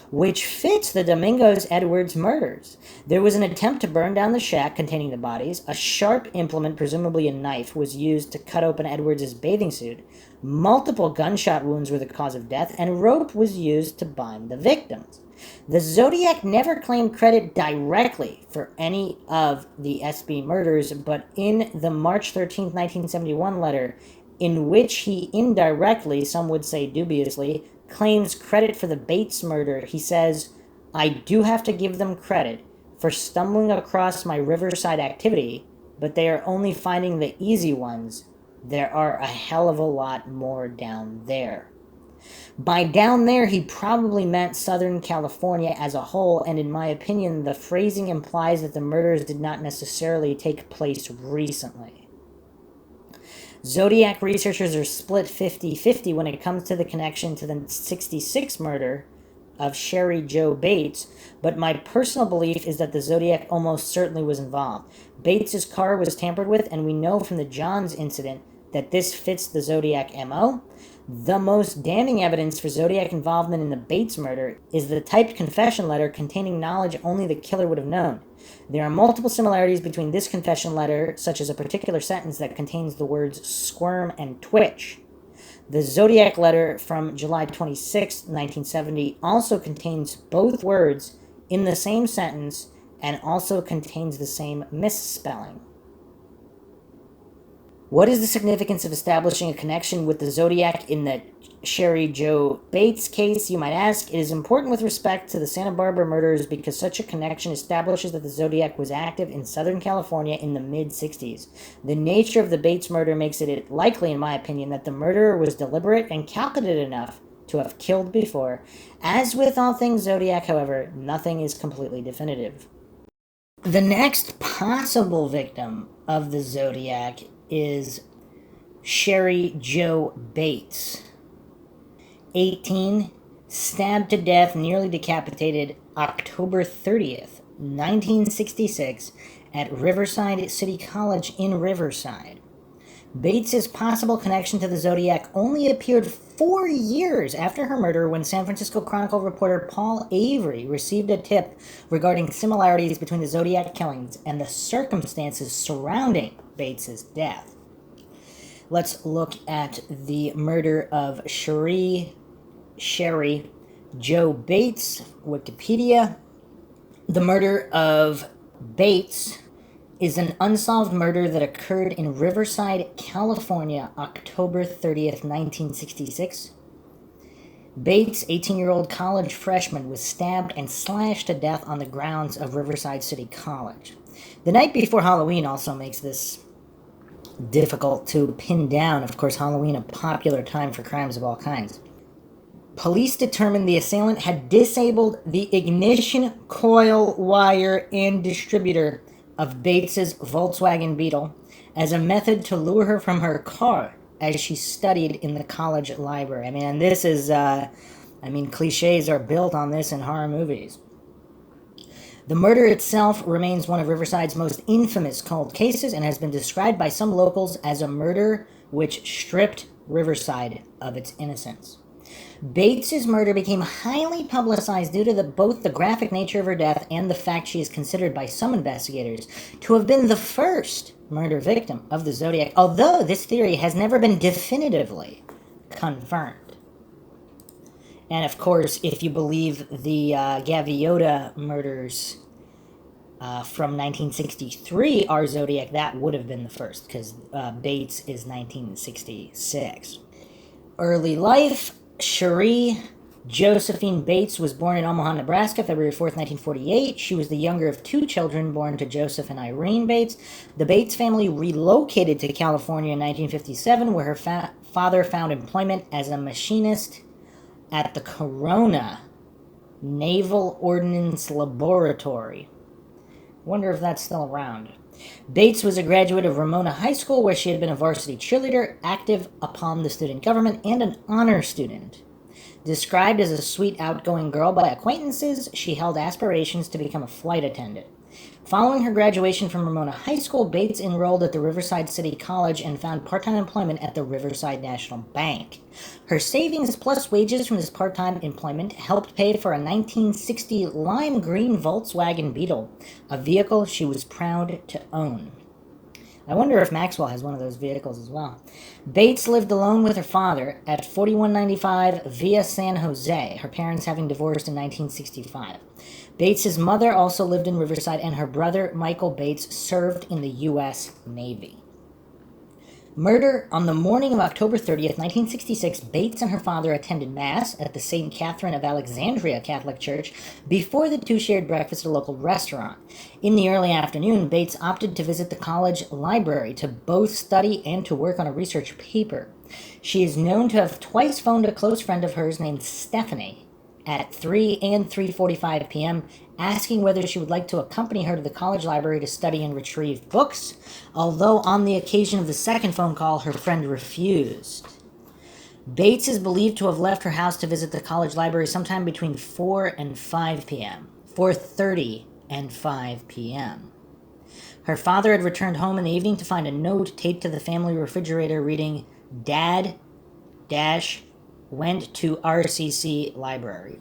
which fits the Domingos Edwards murders. There was an attempt to burn down the shack containing the bodies. A sharp implement, presumably a knife, was used to cut open Edwards' bathing suit. Multiple gunshot wounds were the cause of death, and rope was used to bind the victims. The Zodiac never claimed credit directly for any of the SB murders, but in the March 13, 1971 letter, in which he indirectly, some would say dubiously, claims credit for the Bates murder, he says, I do have to give them credit for stumbling across my Riverside activity, but they are only finding the easy ones. There are a hell of a lot more down there. By down there, he probably meant Southern California as a whole, and in my opinion, the phrasing implies that the murders did not necessarily take place recently. Zodiac researchers are split 50-50 when it comes to the connection to the '66 murder of Cheri Jo Bates, but my personal belief is that the Zodiac almost certainly was involved. Bates's car was tampered with, and we know from the Johns incident that this fits the Zodiac MO. The most damning evidence for Zodiac involvement in the Bates murder is the typed confession letter containing knowledge only the killer would have known. There are multiple similarities between this confession letter, such as a particular sentence that contains the words squirm and twitch. The Zodiac letter from July 26, 1970 also contains both words in the same sentence and also contains the same misspelling. What is the significance of establishing a connection with the Zodiac in the Cheri Jo Bates case, you might ask? It is important with respect to the Santa Barbara murders because such a connection establishes that the Zodiac was active in Southern California in the mid-60s. The nature of the Bates murder makes it likely, in my opinion, that the murderer was deliberate and calculated enough to have killed before. As with all things Zodiac, however, nothing is completely definitive. The next possible victim of the Zodiac is Cheri Jo Bates, 18, stabbed to death, nearly decapitated, October 30th, 1966, at Riverside City College in Riverside. Bates's possible connection to the Zodiac only appeared 4 years after her murder when San Francisco Chronicle reporter Paul Avery received a tip regarding similarities between the Zodiac killings and the circumstances surrounding Bates's death. Let's look at the murder of Cheri Jo Bates, Wikipedia. The murder of Bates is an unsolved murder that occurred in Riverside, California, October 30th, 1966. Bates, 18-year-old college freshman, was stabbed and slashed to death on the grounds of Riverside City College. The night before Halloween also makes this difficult to pin down. Of course, Halloween, a popular time for crimes of all kinds. Police determined the assailant had disabled the ignition coil wire and distributor of Bates's Volkswagen Beetle as a method to lure her from her car as she studied in the college library. I mean, this is, cliches are built on this in horror movies. The murder itself remains one of Riverside's most infamous cold cases and has been described by some locals as a murder which stripped Riverside of its innocence. Bates's murder became highly publicized due to both the graphic nature of her death and the fact she is considered by some investigators to have been the first murder victim of the Zodiac, although this theory has never been definitively confirmed. And of course, if you believe the Gaviota murders from 1963 are Zodiac, that would have been the first, because Bates is 1966. Early life: Cheri Josephine Bates was born in Omaha, Nebraska, February 4th, 1948. She was the younger of two children born to Joseph and Irene Bates. The Bates family relocated to California in 1957, where her father found employment as a machinist at the Corona Naval Ordnance Laboratory. Wonder if that's still around. Bates was a graduate of Ramona High School, where she had been a varsity cheerleader, active upon the student government, and an honor student. Described as a sweet, outgoing girl by acquaintances, she held aspirations to become a flight attendant. Following her graduation from Ramona High School, Bates enrolled at the Riverside City College and found part-time employment at the Riverside National Bank. Her savings plus wages from this part-time employment helped pay for a 1960 lime green Volkswagen Beetle, a vehicle she was proud to own. I wonder if Maxwell has one of those vehicles as well. Bates lived alone with her father at 4195 Via San Jose, her parents having divorced in 1965. Bates' mother also lived in Riverside, and her brother, Michael Bates, served in the U.S. Navy. Murder: on the morning of October 30th, 1966, Bates and her father attended Mass at the St. Catherine of Alexandria Catholic Church before the two shared breakfast at a local restaurant. In the early afternoon, Bates opted to visit the college library to both study and to work on a research paper. She is known to have twice phoned a close friend of hers named Stephanie at 3 and 3:45 p.m., asking whether she would like to accompany her to the college library to study and retrieve books, although on the occasion of the second phone call, her friend refused. Bates is believed to have left her house to visit the college library sometime between 4 and 5 p.m., 4:30 and 5 p.m. Her father had returned home in the evening to find a note taped to the family refrigerator reading, "Dad went to RCC library."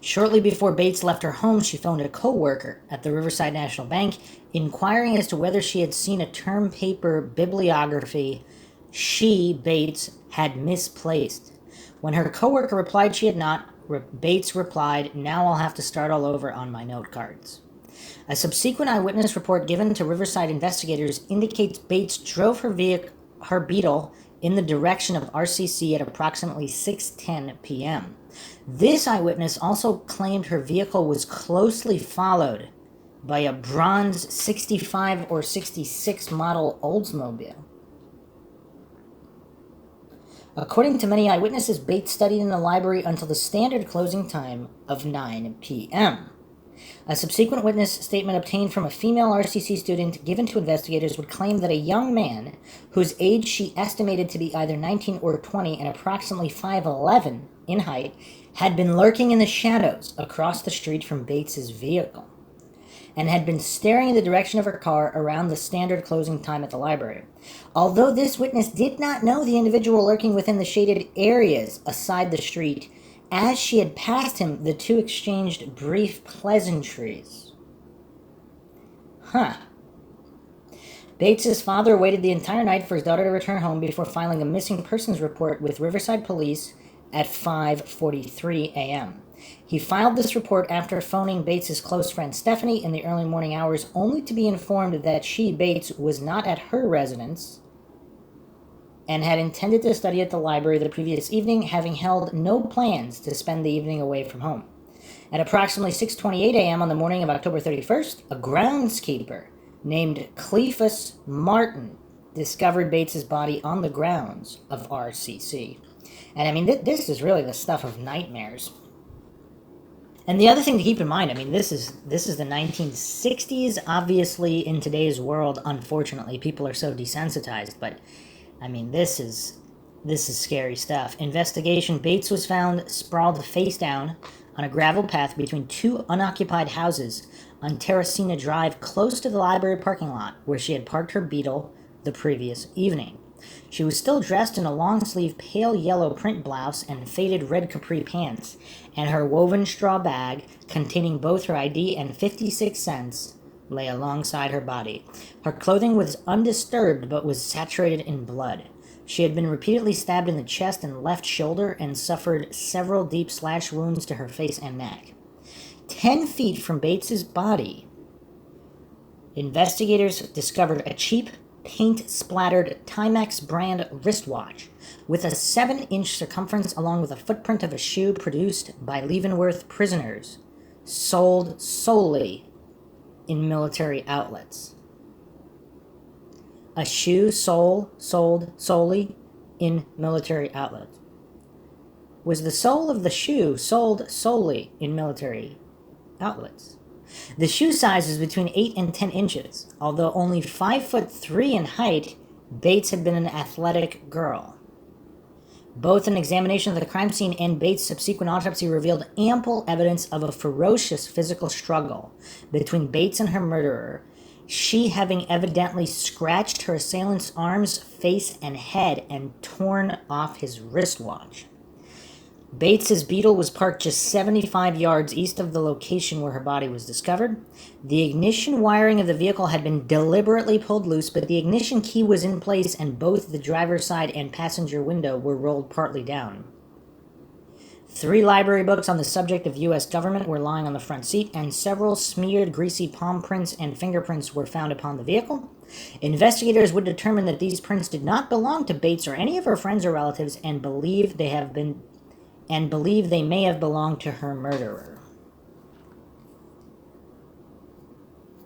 Shortly before Bates left her home, she phoned a co-worker at the Riverside National Bank, inquiring as to whether she had seen a term paper bibliography she, Bates, had misplaced. When her co-worker replied she had not, Bates replied, "Now I'll have to start all over on my note cards." A subsequent eyewitness report given to Riverside investigators indicates Bates drove her Beetle in the direction of RCC at approximately 6:10 p.m. This eyewitness also claimed her vehicle was closely followed by a bronze 65 or 66 model Oldsmobile. According to many eyewitnesses, Bates studied in the library until the standard closing time of 9 p.m. A subsequent witness statement obtained from a female RCC student given to investigators would claim that a young man, whose age she estimated to be either 19 or 20 and approximately 5'11" in height, had been lurking in the shadows across the street from Bates's vehicle, and had been staring in the direction of her car around the standard closing time at the library. Although this witness did not know the individual lurking within the shaded areas aside the street, as she had passed him, the two exchanged brief pleasantries. Bates's father waited the entire night for his daughter to return home before filing a missing persons report with Riverside Police at 5:43 a.m. He filed this report after phoning Bates's close friend Stephanie in the early morning hours, only to be informed that she, Bates, was not at her residence and had intended to study at the library the previous evening, having held no plans to spend the evening away from home. At approximately 6:28 a.m. on the morning of October 31st, a groundskeeper named Cleophas Martin discovered Bates's body on the grounds of RCC. And I mean, this is really the stuff of nightmares. And the other thing to keep in mind, I mean, this is the 1960s. Obviously, in today's world, unfortunately, people are so desensitized, but I mean, this is scary stuff. Investigation: Bates was found sprawled face down on a gravel path between two unoccupied houses on Terracina Drive, close to the library parking lot where she had parked her Beetle the previous evening. She was still dressed in a long-sleeve pale yellow print blouse and faded red capri pants, and her woven straw bag, containing both her ID and 56 cents, lay alongside her body. Her clothing was undisturbed but was saturated in blood. She had been repeatedly stabbed in the chest and left shoulder and suffered several deep slash wounds to her face and neck. 10 feet from Bates's body, investigators discovered a cheap, paint-splattered Timex brand wristwatch with a 7-inch circumference along with a footprint of a shoe produced by Leavenworth prisoners, sold solely in military outlets. A shoe sold solely in military outlets. Was the sole of the shoe sold solely in military outlets? The shoe size is between 8 and 10 inches. Although only 5'3" in height, Bates had been an athletic girl. Both an examination of the crime scene and Bates' subsequent autopsy revealed ample evidence of a ferocious physical struggle between Bates and her murderer, she having evidently scratched her assailant's arms, face, and head and torn off his wristwatch. Bates's Beetle was parked just 75 yards east of the location where her body was discovered. The ignition wiring of the vehicle had been deliberately pulled loose, but the ignition key was in place and both the driver's side and passenger window were rolled partly down. 3 library books on the subject of U.S. government were lying on the front seat, and several smeared, greasy palm prints and fingerprints were found upon the vehicle. Investigators would determine that these prints did not belong to Bates or any of her friends or relatives and believe they may have belonged to her murderer.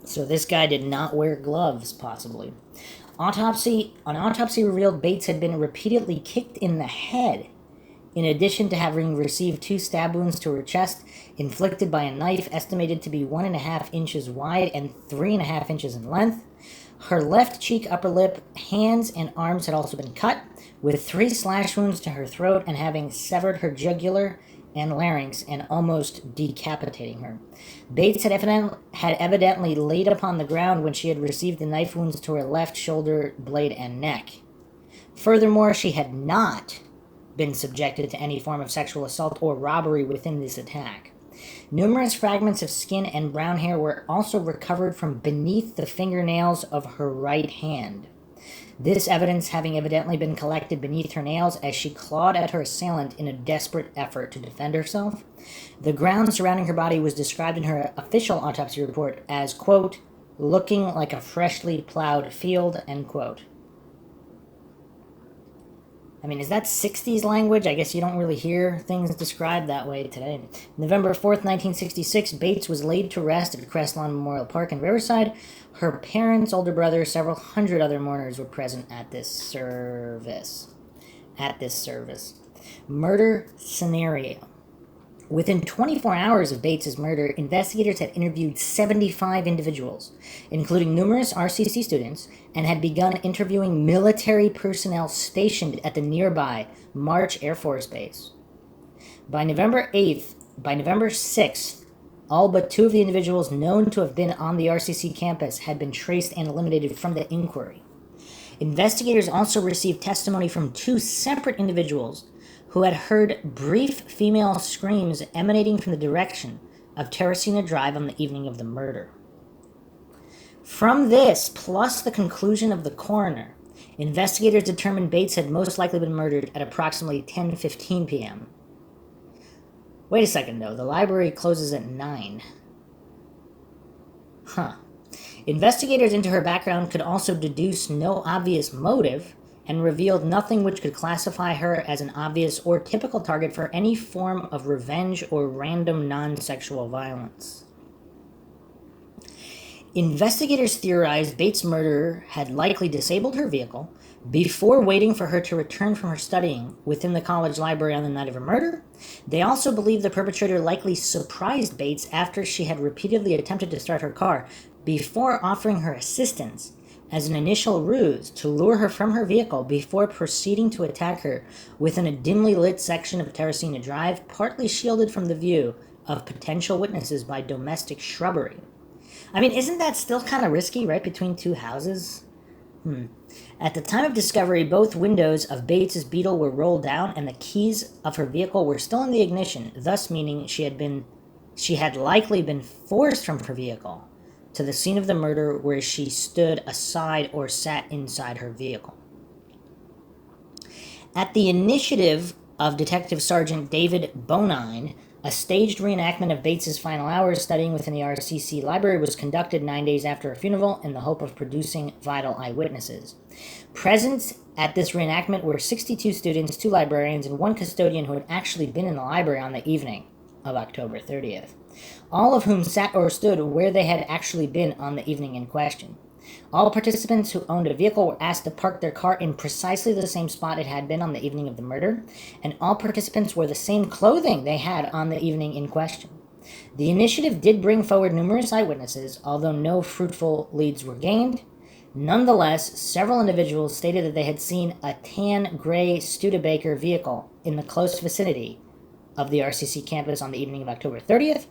So this guy did not wear gloves, possibly. An autopsy revealed Bates had been repeatedly kicked in the head, in addition to having received 2 stab wounds to her chest, inflicted by a knife estimated to be 1.5 inches wide and 3.5 inches in length. Her left cheek, upper lip, hands, and arms had also been cut, with 3 slash wounds to her throat and having severed her jugular and larynx and almost decapitating her. Bates had evidently laid upon the ground when she had received the knife wounds to her left shoulder blade and neck. Furthermore, she had not been subjected to any form of sexual assault or robbery within this attack. Numerous fragments of skin and brown hair were also recovered from beneath the fingernails of her right hand. This evidence having evidently been collected beneath her nails as she clawed at her assailant in a desperate effort to defend herself. The ground surrounding her body was described in her official autopsy report as, quote, looking like a freshly plowed field, end quote. I mean, is that 60s language? I guess you don't really hear things described that way today. November 4th, 1966, Bates was laid to rest at Crestlawn Memorial Park in Riverside. Her parents, older brother, several hundred other mourners were present at this service. Murder scenario. Within 24 hours of Bates's murder, investigators had interviewed 75 individuals, including numerous RCC students, and had begun interviewing military personnel stationed at the nearby March Air Force Base. By November 6th, all but 2 of the individuals known to have been on the RCC campus had been traced and eliminated from the inquiry. Investigators also received testimony from 2 separate individuals who had heard brief female screams emanating from the direction of Terracina Drive on the evening of the murder. From this, plus the conclusion of the coroner, investigators determined Bates had most likely been murdered at approximately 10:15 p.m. Wait a second, though. The library closes at 9. Investigators into her background could also deduce no obvious motive and revealed nothing which could classify her as an obvious or typical target for any form of revenge or random non-sexual violence. Investigators theorized Bates' murderer had likely disabled her vehicle before waiting for her to return from her studying within the college library on the night of her murder. They also believed the perpetrator likely surprised Bates after she had repeatedly attempted to start her car before offering her assistance as an initial ruse to lure her from her vehicle before proceeding to attack her within a dimly lit section of Terracina Drive, partly shielded from the view of potential witnesses by domestic shrubbery. I mean, isn't that still kind of risky, right, between 2 houses? At the time of discovery, both windows of Bates's Beetle were rolled down and the keys of her vehicle were still in the ignition, thus meaning she had likely been forced from her vehicle to the scene of the murder, where she stood aside or sat inside her vehicle. At the initiative of Detective Sergeant David Bonine, a staged reenactment of Bates's final hours studying within the RCC library was conducted 9 days after her funeral in the hope of producing vital eyewitnesses. Present at this reenactment were 62 students, 2 librarians, and 1 custodian who had actually been in the library on the evening of October 30th, all of whom sat or stood where they had actually been on the evening in question. All participants who owned a vehicle were asked to park their car in precisely the same spot it had been on the evening of the murder, and all participants wore the same clothing they had on the evening in question. The initiative did bring forward numerous eyewitnesses, although no fruitful leads were gained. Nonetheless, several individuals stated that they had seen a tan gray Studebaker vehicle in the close vicinity of the RCC campus on the evening of October 30th.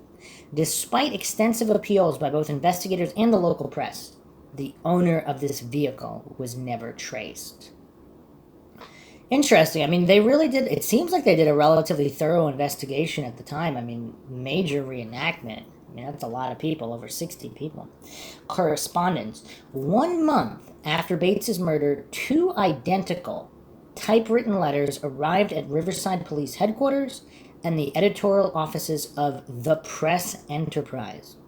Despite extensive appeals by both investigators and the local press, the owner of this vehicle was never traced. Interesting. I mean, they really did. It seems like they did a relatively thorough investigation at the time. I mean, major reenactment. I mean, that's a lot of people, over 60 people. Correspondence. 1 month after Bates's murder, 2 identical typewritten letters arrived at Riverside Police Headquarters and the editorial offices of the Press Enterprise.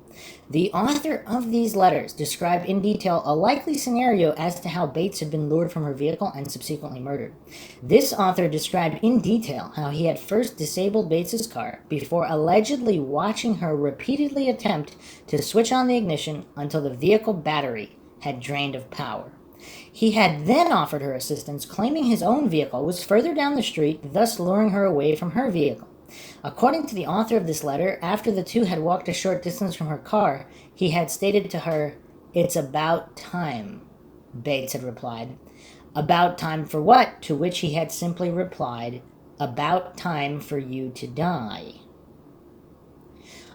The author of these letters described in detail a likely scenario as to how Bates had been lured from her vehicle and subsequently murdered. This author described in detail how he had first disabled Bates's car before allegedly watching her repeatedly attempt to switch on the ignition until the vehicle battery had drained of power. He had then offered her assistance, claiming his own vehicle was further down the street, thus luring her away from her vehicle. According to the author of this letter, after the 2 had walked a short distance from her car, he had stated to her, "It's about time," Bates had replied. "About time for what?" To which he had simply replied, "About time for you to die."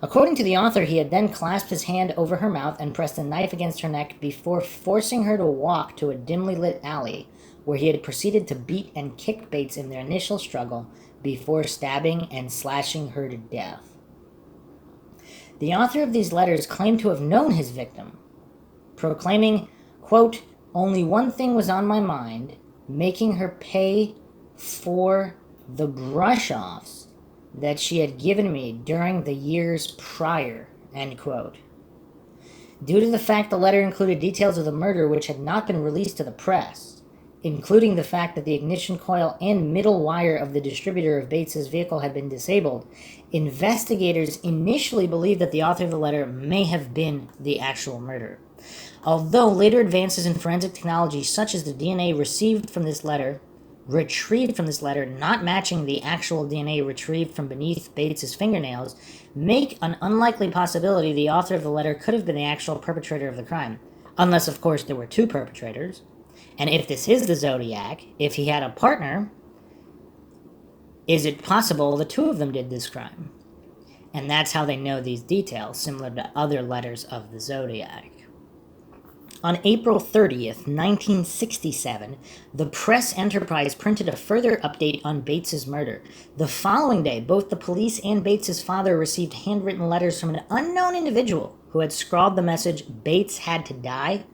According to the author, he had then clasped his hand over her mouth and pressed a knife against her neck before forcing her to walk to a dimly lit alley, where he had proceeded to beat and kick Bates in their initial struggle before stabbing and slashing her to death. The author of these letters claimed to have known his victim, proclaiming, quote, "Only one thing was on my mind, making her pay for the brush-offs that she had given me during the years prior," end quote. Due to the fact the letter included details of the murder which had not been released to the press, including the fact that the ignition coil and middle wire of the distributor of Bates's vehicle had been disabled, investigators initially believed that the author of the letter may have been the actual murderer. Although later advances in forensic technology, such as the DNA retrieved from this letter, not matching the actual DNA retrieved from beneath Bates's fingernails, make an unlikely possibility the author of the letter could have been the actual perpetrator of the crime. Unless, of course, there were 2 perpetrators. And if this is the Zodiac, if he had a partner, is it possible the 2 of them did this crime? And that's how they know these details, similar to other letters of the Zodiac. On April 30th, 1967, the Press Enterprise printed a further update on Bates's murder. The following day, both the police and Bates's father received handwritten letters from an unknown individual who had scrawled the message, "Bates had to die.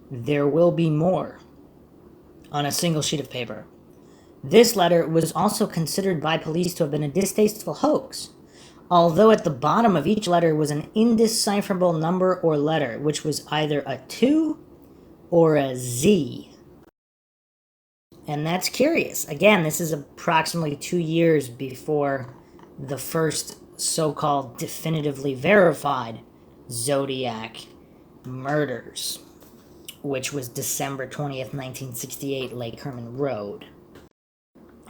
There will be more," on a single sheet of paper. This letter was also considered by police to have been a distasteful hoax, although at the bottom of each letter was an indecipherable number or letter, which was either a 2 or a Z. And that's curious. Again, this is approximately 2 years before the first so-called definitively verified Zodiac murders, which was December 20th, 1968, Lake Herman Road.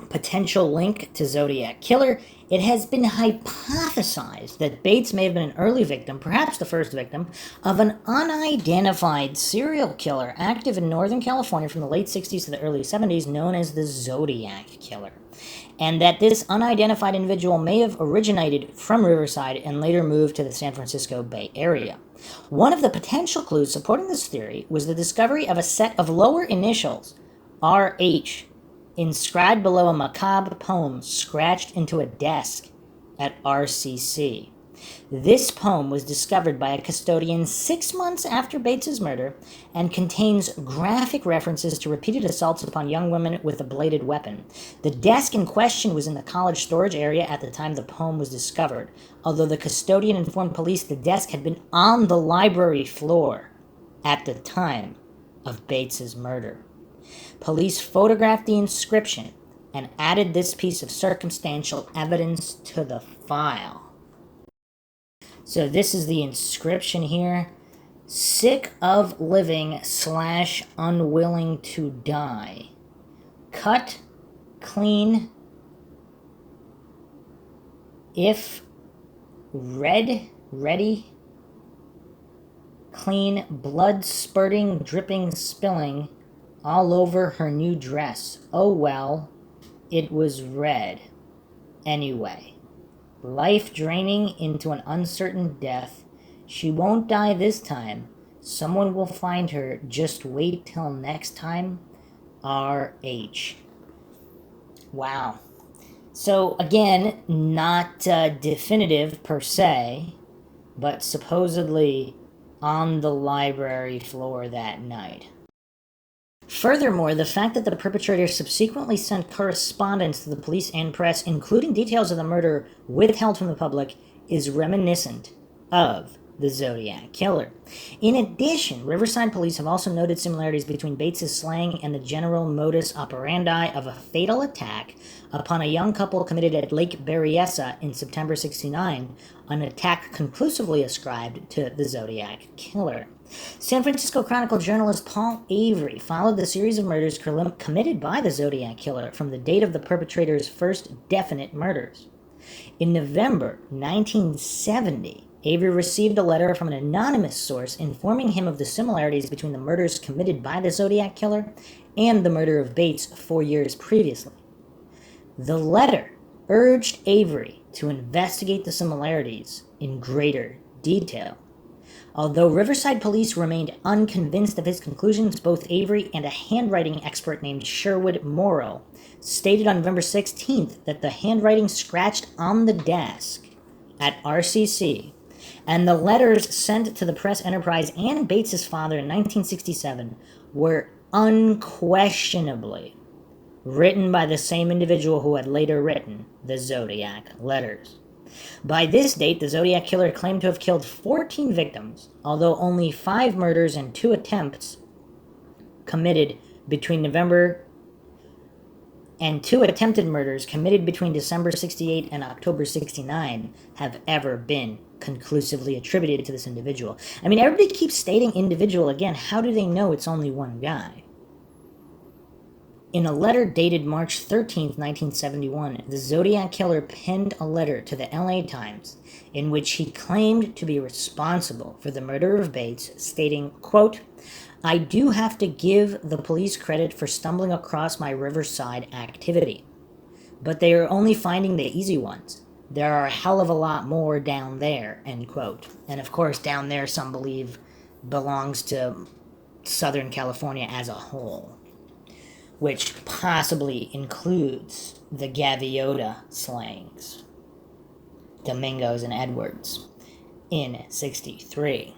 Potential link to Zodiac Killer. It has been hypothesized that Bates may have been an early victim, perhaps the first victim, of an unidentified serial killer active in Northern California from the late 60s to the early 70s, known as the Zodiac Killer. And that this unidentified individual may have originated from Riverside and later moved to the San Francisco Bay Area. One of the potential clues supporting this theory was the discovery of a set of lower initials, RH, inscribed below a macabre poem scratched into a desk at RCC. This poem was discovered by a custodian 6 months after Bates's murder and contains graphic references to repeated assaults upon young women with a bladed weapon. The desk in question was in the college storage area at the time the poem was discovered, although the custodian informed police the desk had been on the library floor at the time of Bates's murder. Police photographed the inscription and added this piece of circumstantial evidence to the file. So this is the inscription here. Sick of living / unwilling to die. Cut, clean, if ready, clean, blood spurting, dripping, spilling all over her new dress. Oh well, it was red. Anyway. Life draining into an uncertain death. She won't die this time. Someone will find her. Just wait till next time. RH. Wow. So, again, not definitive per se, but supposedly on the library floor that night. Furthermore, the fact that the perpetrator subsequently sent correspondence to the police and press, including details of the murder withheld from the public, is reminiscent of the Zodiac Killer. In addition, Riverside police have also noted similarities between Bates's slang and the general modus operandi of a fatal attack upon a young couple committed at Lake Berryessa in September 1969, an attack conclusively ascribed to the Zodiac Killer. San Francisco Chronicle journalist Paul Avery followed the series of murders committed by the Zodiac Killer from the date of the perpetrator's first definite murders. In November 1970, Avery received a letter from an anonymous source informing him of the similarities between the murders committed by the Zodiac Killer and the murder of Bates 4 years previously. The letter urged Avery to investigate the similarities in greater detail. Although Riverside police remained unconvinced of his conclusions, both Avery and a handwriting expert named Sherwood Morrow stated on November 16th that the handwriting scratched on the desk at RCC and the letters sent to the Press Enterprise and Bates's father in 1967 were unquestionably written by the same individual who had later written the Zodiac letters. By this date, the Zodiac Killer claimed to have killed 14 victims, although only 5 murders and 2 attempts committed between November and 2 attempted murders committed between December 68 and October 69 have ever been conclusively attributed to this individual. I mean, everybody keeps stating individual again. How do they know it's only one guy? In a letter dated March 13, 1971, the Zodiac Killer penned a letter to the LA Times in which he claimed to be responsible for the murder of Bates, stating, quote, "I do have to give the police credit for stumbling across my Riverside activity, but they are only finding the easy ones. There are a hell of a lot more down there," end quote. And of course, down there, some believe, belongs to Southern California as a whole, which possibly includes the Gaviota slayings, Domingos and Edwards, in '63.